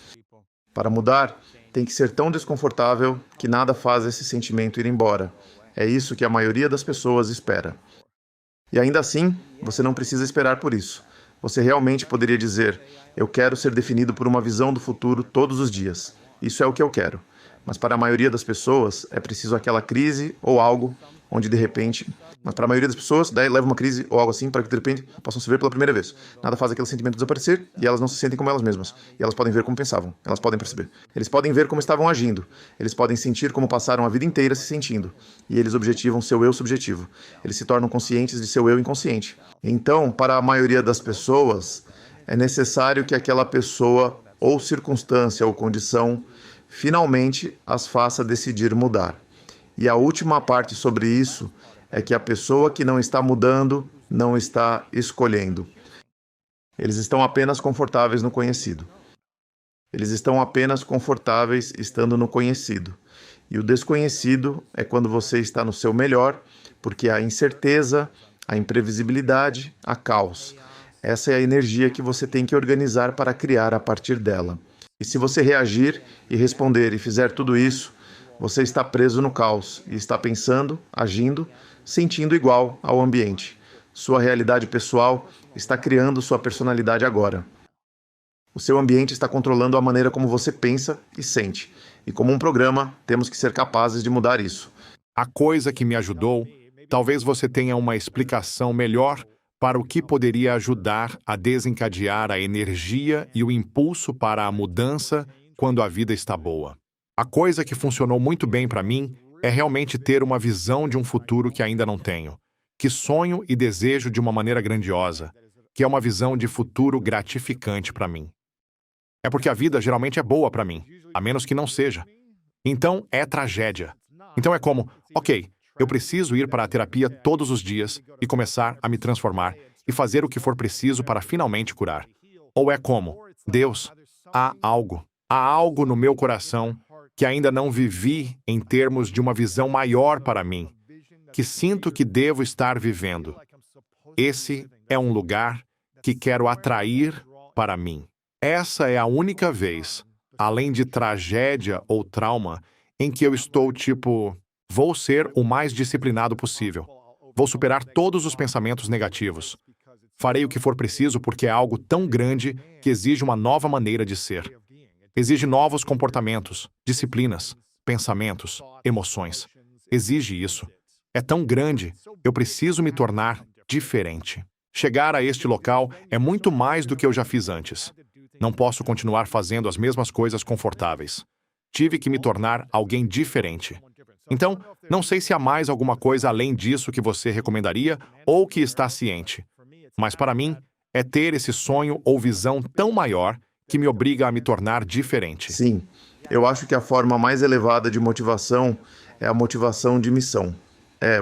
Para mudar, tem que ser tão desconfortável que nada faz esse sentimento ir embora. É isso que a maioria das pessoas espera. E ainda assim, você não precisa esperar por isso. Você realmente poderia dizer, eu quero ser definido por uma visão do futuro todos os dias. Isso é o que eu quero. Mas para a maioria das pessoas, é preciso aquela crise ou algo onde de repente... Mas para a maioria das pessoas, daí leva uma crise ou algo assim para que de repente possam se ver pela primeira vez. Nada faz aquele sentimento desaparecer e elas não se sentem como elas mesmas. E elas podem ver como pensavam. Elas podem perceber. Eles podem ver como estavam agindo. Eles podem sentir como passaram a vida inteira se sentindo. E eles objetivam seu eu subjetivo. Eles se tornam conscientes de seu eu inconsciente. Então, para a maioria das pessoas, é necessário que aquela pessoa ou circunstância ou condição finalmente as faça decidir mudar. E a última parte sobre isso é que a pessoa que não está mudando não está escolhendo. Eles estão apenas confortáveis no conhecido. Eles estão apenas confortáveis estando no conhecido. E o desconhecido é quando você está no seu melhor, porque há incerteza, a imprevisibilidade, há caos. Essa é a energia que você tem que organizar para criar a partir dela. E se você reagir e responder e fizer tudo isso, você está preso no caos e está pensando, agindo, sentindo igual ao ambiente. Sua realidade pessoal está criando sua personalidade agora. O seu ambiente está controlando a maneira como você pensa e sente. E como um programa, temos que ser capazes de mudar isso. A coisa que me ajudou, talvez você tenha uma explicação melhor para o que poderia ajudar a desencadear a energia e o impulso para a mudança quando a vida está boa. A coisa que funcionou muito bem para mim é realmente ter uma visão de um futuro que ainda não tenho, que sonho e desejo de uma maneira grandiosa, que é uma visão de futuro gratificante para mim. É porque a vida geralmente é boa para mim, a menos que não seja. Então é tragédia. Então é como, ok, eu preciso ir para a terapia todos os dias e começar a me transformar e fazer o que for preciso para finalmente curar. Ou é como, Deus, há algo no meu coração que ainda não vivi em termos de uma visão maior para mim, que sinto que devo estar vivendo. Esse é um lugar que quero atrair para mim. Essa é a única vez, além de tragédia ou trauma, em que eu estou tipo, vou ser o mais disciplinado possível. Vou superar todos os pensamentos negativos. Farei o que for preciso porque é algo tão grande que exige uma nova maneira de ser. Exige novos comportamentos, disciplinas, pensamentos, emoções. Exige isso. É tão grande, eu preciso me tornar diferente. Chegar a este local é muito mais do que eu já fiz antes. Não posso continuar fazendo as mesmas coisas confortáveis. Tive que me tornar alguém diferente. Então, não sei se há mais alguma coisa além disso que você recomendaria ou que está ciente. Mas para mim, é ter esse sonho ou visão tão maior que me obriga a me tornar diferente. Sim, eu acho que a forma mais elevada de motivação é a motivação de missão.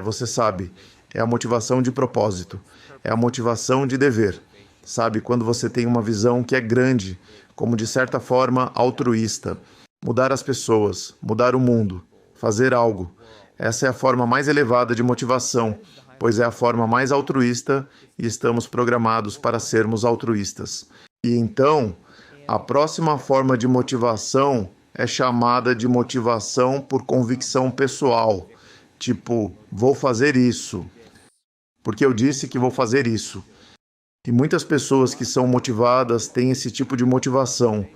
Você sabe, é a motivação de propósito, é a motivação de dever. Sabe, quando você tem uma visão que é grande, como de certa forma altruísta. Mudar as pessoas, mudar o mundo, fazer algo. Essa é a forma mais elevada de motivação, pois é a forma mais altruísta e estamos programados para sermos altruístas. E então, a próxima forma de motivação é chamada de motivação por convicção pessoal. Tipo, vou fazer isso, porque eu disse que vou fazer isso. E muitas pessoas que são motivadas têm esse tipo de motivação,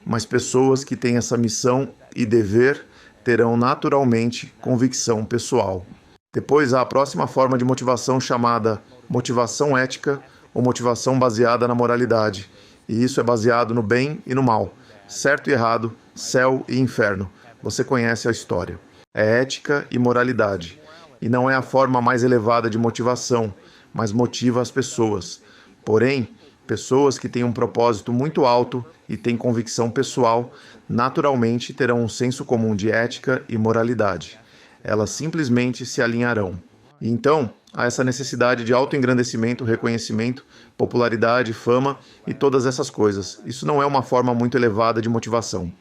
mas pessoas que têm essa missão e dever terão naturalmente convicção pessoal. Depois há a próxima forma de motivação chamada motivação ética ou motivação baseada na moralidade. E isso é baseado no bem e no mal, certo e errado, céu e inferno. Você conhece a história. É ética e moralidade. E não é a forma mais elevada de motivação, mas motiva as pessoas. Porém, pessoas que têm um propósito muito alto e têm convicção pessoal, naturalmente terão um senso comum de ética e moralidade. elas simplesmente se alinharão. E então, há essa necessidade de autoengrandecimento, reconhecimento, popularidade, fama e todas essas coisas. Isso não é uma forma muito elevada de motivação.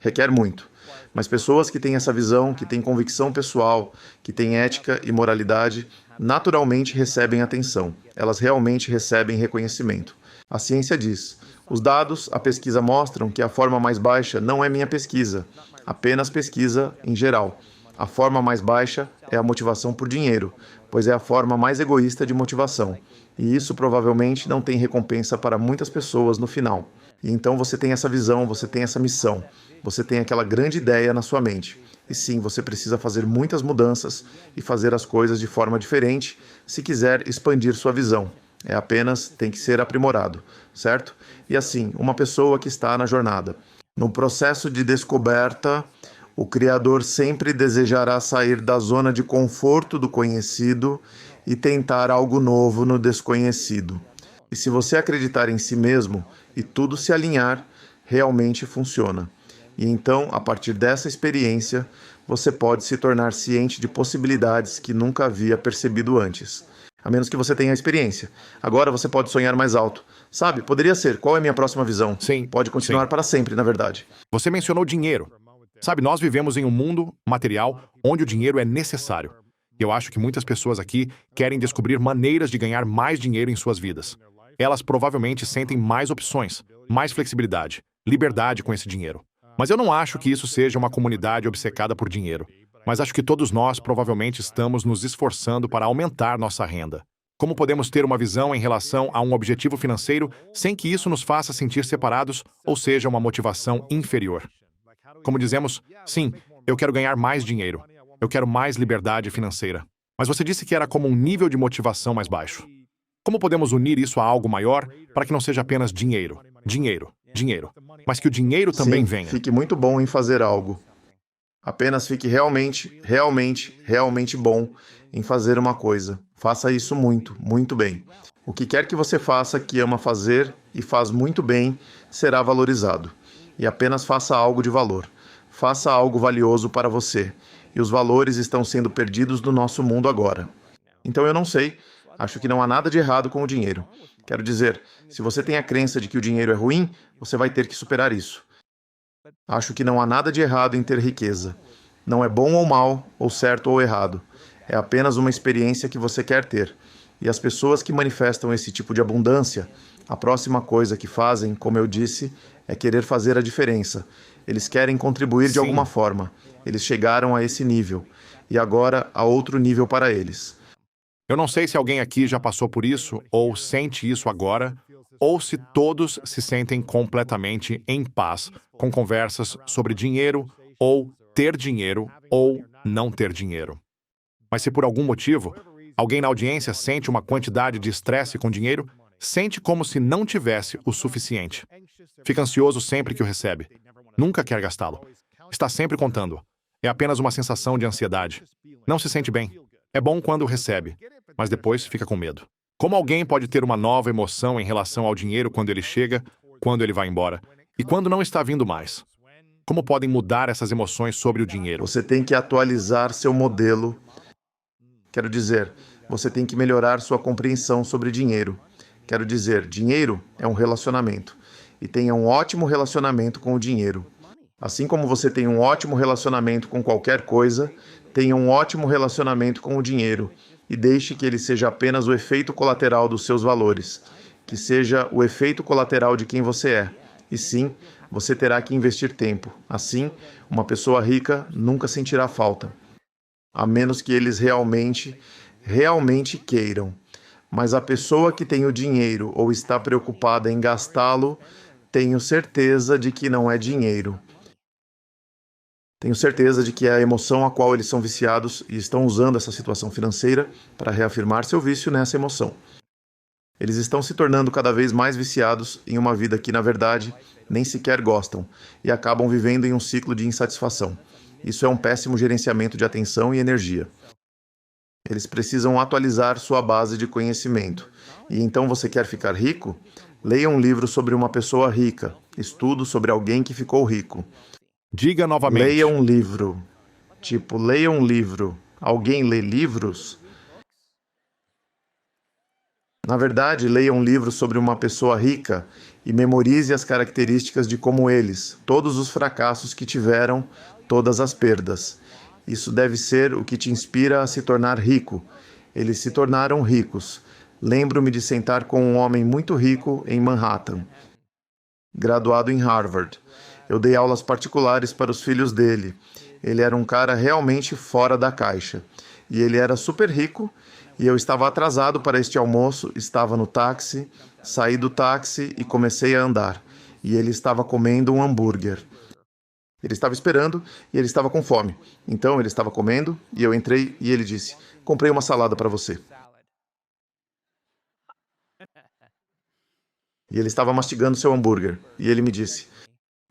Requer muito. Mas pessoas que têm essa visão, que têm convicção pessoal, que têm ética e moralidade, naturalmente recebem atenção. Elas realmente recebem reconhecimento. A ciência diz: os dados, a pesquisa mostram que a forma mais baixa não é minha pesquisa, apenas pesquisa em geral. A forma mais baixa é a motivação por dinheiro, pois é a forma mais egoísta de motivação. E isso provavelmente não tem recompensa para muitas pessoas no final. E então você tem essa visão, você tem essa missão, você tem aquela grande ideia na sua mente. E sim, você precisa fazer muitas mudanças e fazer as coisas de forma diferente se quiser expandir sua visão. É apenas tem que ser aprimorado, certo? E assim, uma pessoa que está na jornada. No processo de descoberta, o Criador sempre desejará sair da zona de conforto do conhecido e tentar algo novo no desconhecido. E se você acreditar em si mesmo e tudo se alinhar, realmente funciona. E então, a partir dessa experiência, você pode se tornar ciente de possibilidades que nunca havia percebido antes. A menos que você tenha experiência. Agora você pode sonhar mais alto. Sabe, poderia ser, qual é a minha próxima visão? Sim. Pode continuar Sim. para sempre, na verdade. Você mencionou dinheiro. Sabe, nós vivemos em um mundo material onde o dinheiro é necessário. Eu acho que muitas pessoas aqui querem descobrir maneiras de ganhar mais dinheiro em suas vidas. Elas provavelmente sentem mais opções, mais flexibilidade, liberdade com esse dinheiro. Mas eu não acho que isso seja uma comunidade obcecada por dinheiro. Mas acho que todos nós provavelmente estamos nos esforçando para aumentar nossa renda. Como podemos ter uma visão em relação a um objetivo financeiro sem que isso nos faça sentir separados ou seja uma motivação inferior? Como dizemos, sim, eu quero ganhar mais dinheiro. Eu quero mais liberdade financeira. Mas você disse que era como um nível de motivação mais baixo. Como podemos unir isso a algo maior para que não seja apenas dinheiro, dinheiro, dinheiro, mas que o dinheiro também Sim, venha? fique muito bom em fazer algo. Apenas fique realmente bom em fazer uma coisa. Faça isso muito, muito bem. O que quer que você faça que ama fazer e faz muito bem, será valorizado. E apenas faça algo de valor. Faça algo valioso para você. E os valores estão sendo perdidos no nosso mundo agora. Então eu não sei. Acho que não há nada de errado com o dinheiro. Quero dizer, se você tem a crença de que o dinheiro é ruim, você vai ter que superar isso. Acho que não há nada de errado em ter riqueza. Não é bom ou mal, ou certo ou errado. É apenas uma experiência que você quer ter. E as pessoas que manifestam esse tipo de abundância, a próxima coisa que fazem, como eu disse, é querer fazer a diferença. Eles querem contribuir de alguma forma. Eles chegaram a esse nível. E agora há outro nível para eles. Eu não sei se alguém aqui já passou por isso, ou sente isso agora, ou se todos se sentem completamente em paz com conversas sobre dinheiro, ou ter dinheiro, ou não ter dinheiro. Mas se por algum motivo, alguém na audiência sente uma quantidade de estresse com dinheiro, sente como se não tivesse o suficiente. Fica ansioso sempre que o recebe. Nunca quer gastá-lo. Está sempre contando. É apenas uma sensação de ansiedade. Não se sente bem. É bom quando o recebe, mas depois fica com medo. Como alguém pode ter uma nova emoção em relação ao dinheiro quando ele chega, quando ele vai embora, e quando não está vindo mais? Como podem mudar essas emoções sobre o dinheiro? Você tem que atualizar seu modelo. Quero dizer, você tem que melhorar sua compreensão sobre dinheiro. Quero dizer, dinheiro é um relacionamento. E tenha um ótimo relacionamento com o dinheiro. Assim como você tem um ótimo relacionamento com qualquer coisa, tenha um ótimo relacionamento com o dinheiro. E deixe que ele seja apenas o efeito colateral dos seus valores. Que seja o efeito colateral de quem você é. E sim, você terá que investir tempo. Assim, uma pessoa rica nunca sentirá falta. A menos que eles realmente queiram. Mas a pessoa que tem o dinheiro ou está preocupada em gastá-lo, tenho certeza de que não é dinheiro. Tenho certeza de que é a emoção a qual eles são viciados e estão usando essa situação financeira para reafirmar seu vício nessa emoção. Eles estão se tornando cada vez mais viciados em uma vida que, na verdade, nem sequer gostam e acabam vivendo em um ciclo de insatisfação. Isso é um péssimo gerenciamento de atenção e energia. Eles precisam atualizar sua base de conhecimento. E então você quer ficar rico? Leia um livro sobre uma pessoa rica. Estudo sobre alguém que ficou rico. Diga novamente. Leia um livro. Tipo, leia um livro. Alguém lê livros? Na verdade, leia um livro sobre uma pessoa rica e memorize as características de como eles, todos os fracassos que tiveram, todas as perdas. Isso deve ser o que te inspira a se tornar rico. Eles se tornaram ricos. Lembro-me de sentar com um homem muito rico em Manhattan, graduado em Harvard. Eu dei aulas particulares para os filhos dele. Ele era um cara realmente fora da caixa. E ele era super rico, e eu estava atrasado para este almoço, estava no táxi, saí do táxi e comecei a andar. E ele estava comendo um hambúrguer. Ele estava esperando e ele estava com fome. Então ele estava comendo e eu entrei e ele disse: "Comprei uma salada para você." E ele estava mastigando seu hambúrguer. E ele me disse,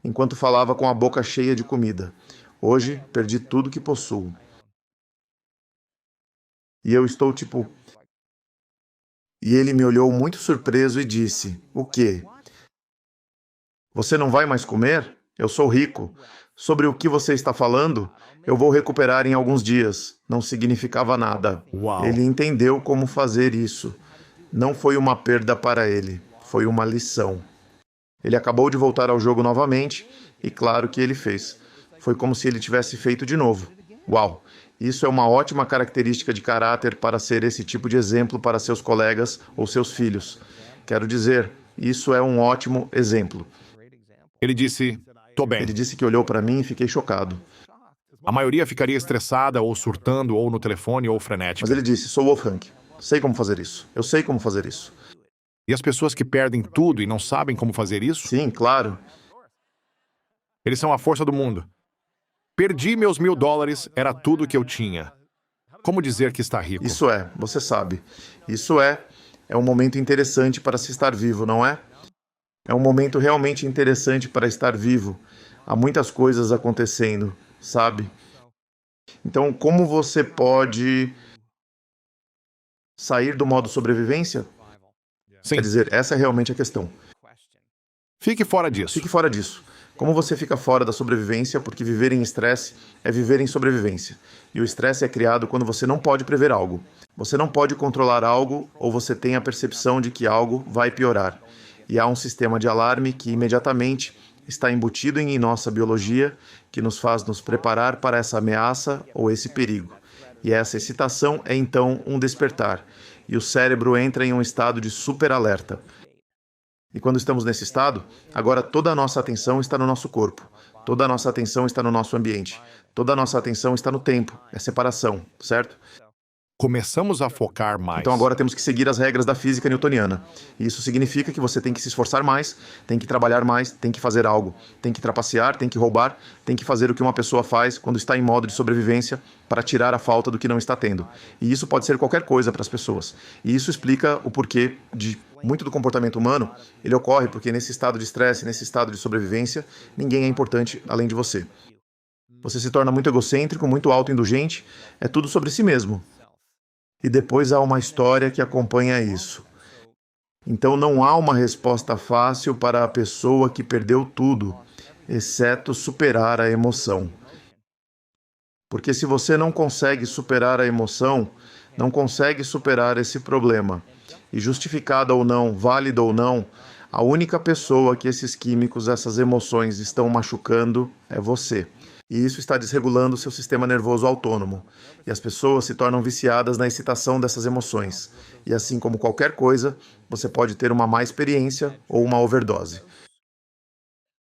enquanto falava com a boca cheia de comida: "Hoje perdi tudo que possuo." E eu estou tipo... E ele me olhou muito surpreso e disse: "O quê? Você não vai mais comer? Eu sou rico. Sobre o que você está falando? Eu vou recuperar em alguns dias." Não significava nada. Uau! Ele entendeu como fazer isso. Não foi uma perda para ele. Foi uma lição. Ele acabou de voltar ao jogo novamente, e claro que ele fez. Foi como se ele tivesse feito de novo. Uau! Isso é uma ótima característica de caráter para ser esse tipo de exemplo para seus colegas ou seus filhos. Quero dizer, isso é um ótimo exemplo. Ele disse, tô bem. Ele disse que olhou para mim e fiquei chocado. A maioria ficaria estressada, ou surtando, ou no telefone, ou frenética. Mas ele disse, sou Wolfgang. Sei como fazer isso. Eu sei como fazer isso. E as pessoas que perdem tudo e não sabem como fazer isso? Sim, claro. Eles são a força do mundo. Perdi meus $1.000, era tudo que eu tinha. Como dizer que está rico? Isso é, você sabe. Isso é um momento interessante para se estar vivo, não é? É um momento realmente interessante para estar vivo. Há muitas coisas acontecendo, sabe? Então, como você pode sair do modo sobrevivência? Sim. Quer dizer, essa é realmente a questão. Fique fora disso. Fique fora disso. Como você fica fora da sobrevivência, porque viver em estresse é viver em sobrevivência. E o estresse é criado quando você não pode prever algo. Você não pode controlar algo, ou você tem a percepção de que algo vai piorar. E há um sistema de alarme que imediatamente está embutido em nossa biologia, que nos faz nos preparar para essa ameaça ou esse perigo. E essa excitação é então um despertar. E o cérebro entra em um estado de super alerta. E quando estamos nesse estado, agora toda a nossa atenção está no nosso corpo. Toda a nossa atenção está no nosso ambiente. Toda a nossa atenção está no tempo. É separação, certo? Começamos a focar mais. Então agora temos que seguir as regras da física newtoniana. E isso significa que você tem que se esforçar mais, tem que trabalhar mais, tem que fazer algo, tem que trapacear, tem que roubar, tem que fazer o que uma pessoa faz quando está em modo de sobrevivência para tirar a falta do que não está tendo. E isso pode ser qualquer coisa para as pessoas. E isso explica o porquê de muito do comportamento humano. Ele ocorre porque nesse estado de estresse, nesse estado de sobrevivência, ninguém é importante além de você. Você se torna muito egocêntrico, muito autoindulgente, é tudo sobre si mesmo. E depois há uma história que acompanha isso. Então não há uma resposta fácil para a pessoa que perdeu tudo, exceto superar a emoção. Porque se você não consegue superar a emoção, não consegue superar esse problema. E justificada ou não, válida ou não, a única pessoa que esses químicos, essas emoções estão machucando é você. E isso está desregulando o seu sistema nervoso autônomo. E as pessoas se tornam viciadas na excitação dessas emoções. E assim como qualquer coisa, você pode ter uma má experiência ou uma overdose.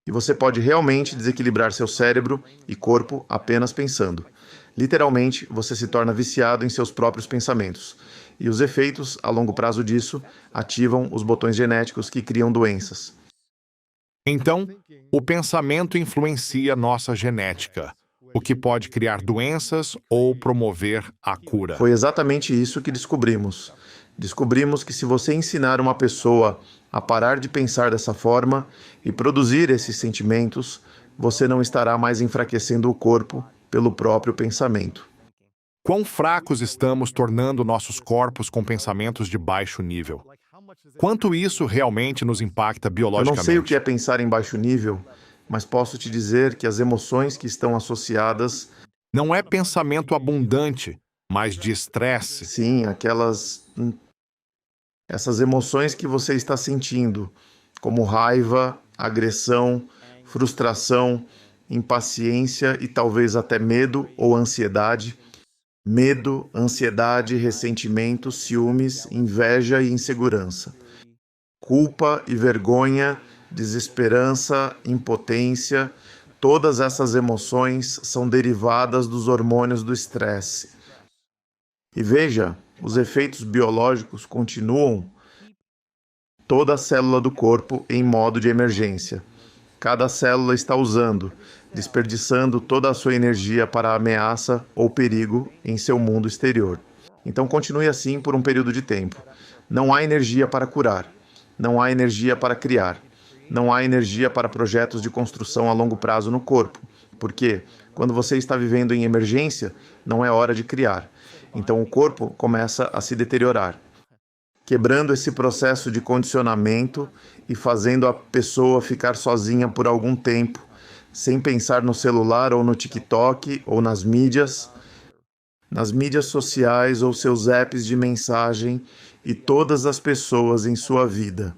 E você pode realmente desequilibrar seu cérebro e corpo apenas pensando. Literalmente, você se torna viciado em seus próprios pensamentos. E os efeitos, a longo prazo disso, ativam os botões genéticos que criam doenças. Então, o pensamento influencia nossa genética, o que pode criar doenças ou promover a cura. Foi exatamente isso que descobrimos. Descobrimos que se você ensinar uma pessoa a parar de pensar dessa forma e produzir esses sentimentos, você não estará mais enfraquecendo o corpo pelo próprio pensamento. Quão fracos estamos tornando nossos corpos com pensamentos de baixo nível? Quanto isso realmente nos impacta Eu biologicamente? não sei o que é pensar em baixo nível, mas posso te dizer que as emoções que estão associadas Não é pensamento abundante, mas de estresse. Sim, essas emoções que você está sentindo, como raiva, agressão, frustração, impaciência e talvez até medo ou ansiedade. Medo, ansiedade, ressentimento, ciúmes, inveja e insegurança. Culpa e vergonha, desesperança, impotência, todas essas emoções são derivadas dos hormônios do estresse. E veja, os efeitos biológicos continuam toda a célula do corpo em modo de emergência. Cada célula está usando, desperdiçando toda a sua energia para a ameaça ou perigo em seu mundo exterior. Então continue assim por um período de tempo. Não há energia para curar. Não há energia para criar. Não há energia para projetos de construção a longo prazo no corpo. Porque, quando você está vivendo em emergência, não é hora de criar. Então o corpo começa a se deteriorar, quebrando esse processo de condicionamento e fazendo a pessoa ficar sozinha por algum tempo, sem pensar no celular ou no TikTok ou nas mídias sociais ou seus apps de mensagem e todas as pessoas em sua vida.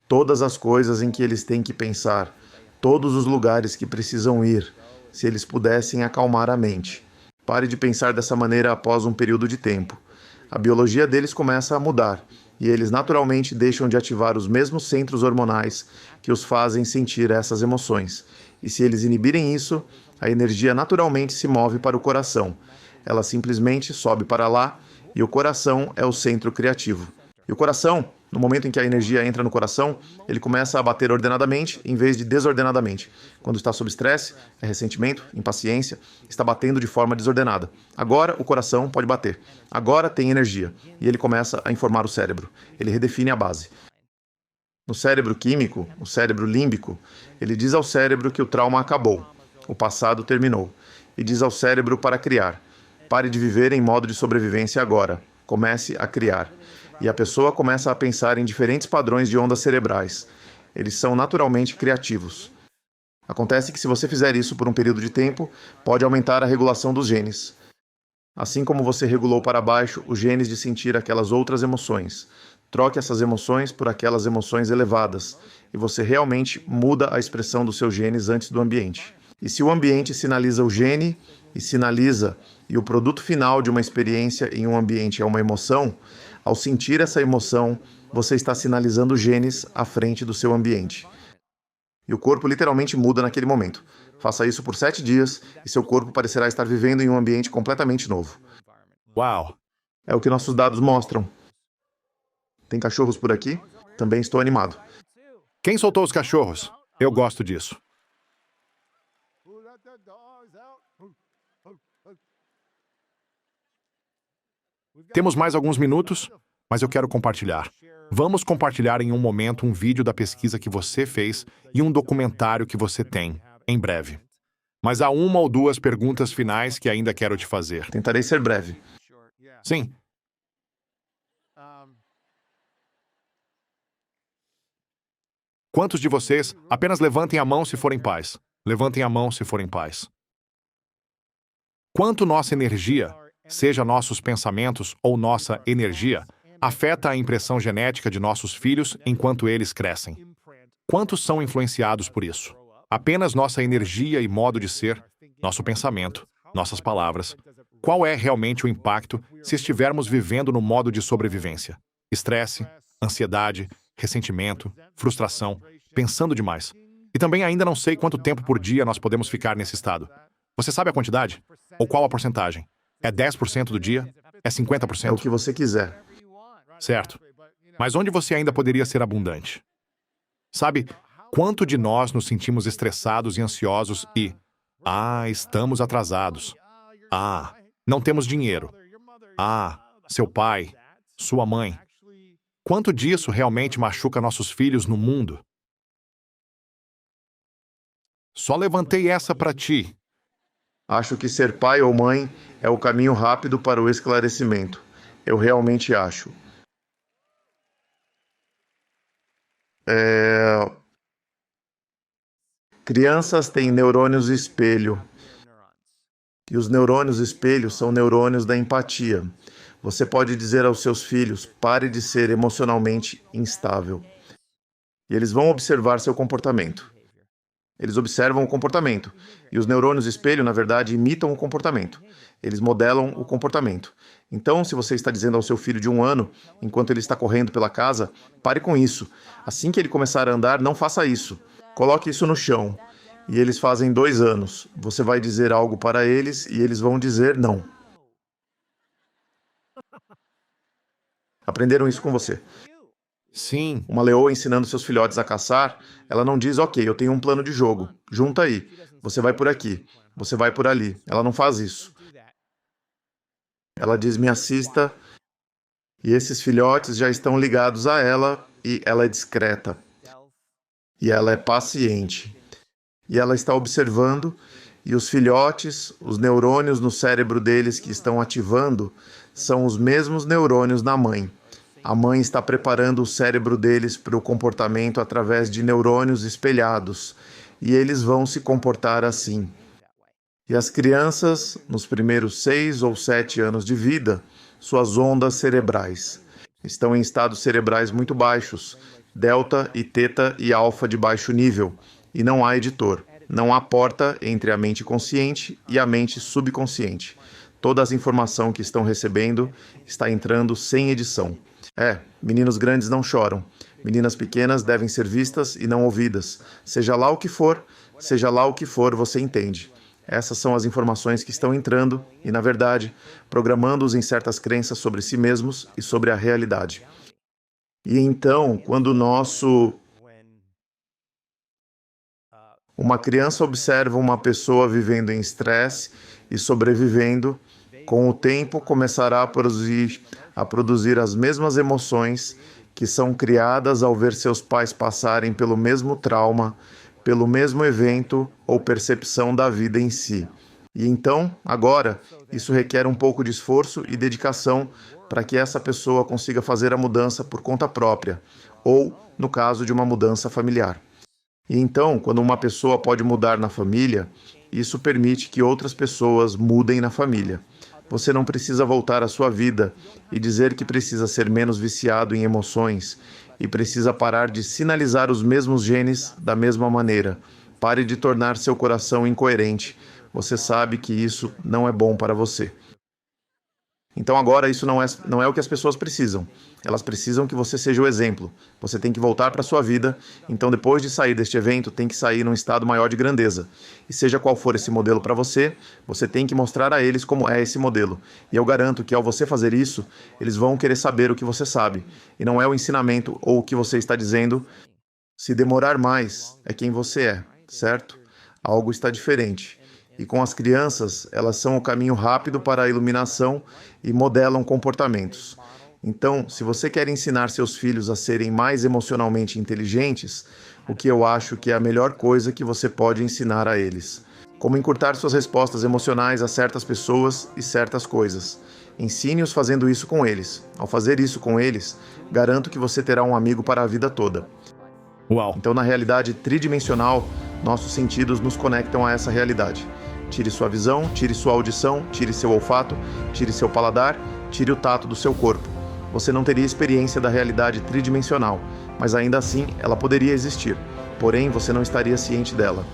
Todas as coisas em que eles têm que pensar, todos os lugares que precisam ir, se eles pudessem acalmar a mente. Pare de pensar dessa maneira após um período de tempo. A biologia deles começa a mudar, e eles naturalmente deixam de ativar os mesmos centros hormonais que os fazem sentir essas emoções. E se eles inibirem isso, a energia naturalmente se move para o coração. Ela simplesmente sobe para lá, e o coração é o centro criativo. E o coração, no momento em que a energia entra no coração, ele começa a bater ordenadamente em vez de desordenadamente. Quando está sob estresse, é ressentimento, impaciência, está batendo de forma desordenada. Agora o coração pode bater. Agora tem energia. E ele começa a informar o cérebro. Ele redefine a base. No cérebro químico, o cérebro límbico, ele diz ao cérebro que o trauma acabou. O passado terminou. E diz ao cérebro para criar. Pare de viver em modo de sobrevivência agora. Comece a criar. E a pessoa começa a pensar em diferentes padrões de ondas cerebrais. Eles são naturalmente criativos. Acontece que se você fizer isso por um período de tempo, pode aumentar a regulação dos genes. Assim como você regulou para baixo os genes de sentir aquelas outras emoções. Troque essas emoções por aquelas emoções elevadas, e você realmente muda a expressão dos seus genes antes do ambiente. E se o ambiente sinaliza o gene e o produto final de uma experiência em um ambiente é uma emoção, ao sentir essa emoção, você está sinalizando genes à frente do seu ambiente. E o corpo literalmente muda naquele momento. Faça isso por 7 dias e seu corpo parecerá estar vivendo em um ambiente completamente novo. Uau! É o que nossos dados mostram. Tem cachorros por aqui? Também estou animado. Quem soltou os cachorros? Eu gosto disso. Temos mais alguns minutos, mas eu quero compartilhar. Vamos compartilhar em um momento um vídeo da pesquisa que você fez e um documentário que você tem, em breve. Mas há uma ou duas perguntas finais que ainda quero te fazer. Tentarei ser breve. Sim. Quantos de vocês apenas levantem a mão se forem pais? Levantem a mão se forem pais. Quanto nossa energia, seja nossos pensamentos ou nossa energia, afeta a impressão genética de nossos filhos enquanto eles crescem? Quantos são influenciados por isso? Apenas nossa energia e modo de ser, nosso pensamento, nossas palavras. Qual é realmente o impacto se estivermos vivendo no modo de sobrevivência? Estresse, ansiedade, ressentimento, frustração, pensando demais. E também ainda não sei quanto tempo por dia nós podemos ficar nesse estado. Você sabe a quantidade? Ou qual a porcentagem? É 10% do dia? É 50%? É o que você quiser. Certo. Mas onde você ainda poderia ser abundante? Sabe, quanto de nós nos sentimos estressados e ansiosos e... estamos atrasados. Não temos dinheiro. Seu pai, sua mãe. Quanto disso realmente machuca nossos filhos no mundo? Só levantei essa para ti. Acho que ser pai ou mãe é o caminho rápido para o esclarecimento. Eu realmente acho. Crianças têm neurônios espelho. E os neurônios espelho são neurônios da empatia. Você pode dizer aos seus filhos: pare de ser emocionalmente instável. E eles vão observar seu comportamento. Eles observam o comportamento. E os neurônios espelho, na verdade, imitam o comportamento. Eles modelam o comportamento. Então, se você está dizendo ao seu filho de 1 ano, enquanto ele está correndo pela casa, pare com isso. Assim que ele começar a andar, não faça isso. Coloque isso no chão. E eles fazem 2 anos. Você vai dizer algo para eles e eles vão dizer não. Aprenderam isso com você. Sim. Uma leoa ensinando seus filhotes a caçar, ela não diz: ok, eu tenho um plano de jogo, junta aí, você vai por aqui, você vai por ali. Ela não faz isso. Ela diz: me assista, e esses filhotes já estão ligados a ela, e ela é discreta, e ela é paciente, e ela está observando, e os filhotes, os neurônios no cérebro deles que estão ativando, são os mesmos neurônios da mãe. A mãe está preparando o cérebro deles para o comportamento através de neurônios espelhados, e eles vão se comportar assim. E as crianças, nos primeiros 6 ou 7 anos de vida, suas ondas cerebrais estão em estados cerebrais muito baixos, delta e teta e alfa de baixo nível, e não há editor. Não há porta entre a mente consciente e a mente subconsciente. Toda a informação que estão recebendo está entrando sem edição. Meninos grandes não choram. Meninas pequenas devem ser vistas e não ouvidas. Seja lá o que for, você entende. Essas são as informações que estão entrando e, na verdade, programando-os em certas crenças sobre si mesmos e sobre a realidade. E então, quando uma criança observa uma pessoa vivendo em estresse e sobrevivendo, com o tempo começará a produzir as mesmas emoções que são criadas ao ver seus pais passarem pelo mesmo trauma, pelo mesmo evento ou percepção da vida em si. E então, agora, isso requer um pouco de esforço e dedicação para que essa pessoa consiga fazer a mudança por conta própria, ou, no caso de uma mudança familiar. E então, quando uma pessoa pode mudar na família, isso permite que outras pessoas mudem na família. Você não precisa voltar à sua vida e dizer que precisa ser menos viciado em emoções e precisa parar de sinalizar os mesmos genes da mesma maneira. Pare de tornar seu coração incoerente. Você sabe que isso não é bom para você. Então agora isso não é o que as pessoas precisam. Elas precisam que você seja o exemplo. Você tem que voltar para a sua vida. Então depois de sair deste evento, tem que sair num estado maior de grandeza. E seja qual for esse modelo para você, você tem que mostrar a eles como é esse modelo. E eu garanto que ao você fazer isso, eles vão querer saber o que você sabe. E não é o ensinamento ou o que você está dizendo. Se demorar mais, é quem você é, certo? Algo está diferente. E com as crianças, elas são o caminho rápido para a iluminação e modelam comportamentos. Então, se você quer ensinar seus filhos a serem mais emocionalmente inteligentes, o que eu acho que é a melhor coisa que você pode ensinar a eles. Como encurtar suas respostas emocionais a certas pessoas e certas coisas. Ensine-os fazendo isso com eles. Ao fazer isso com eles, garanto que você terá um amigo para a vida toda. Uau! Então, na realidade tridimensional, nossos sentidos nos conectam a essa realidade. Tire sua visão, tire sua audição, tire seu olfato, tire seu paladar, tire o tato do seu corpo. Você não teria experiência da realidade tridimensional, mas ainda assim ela poderia existir. Porém, você não estaria ciente dela.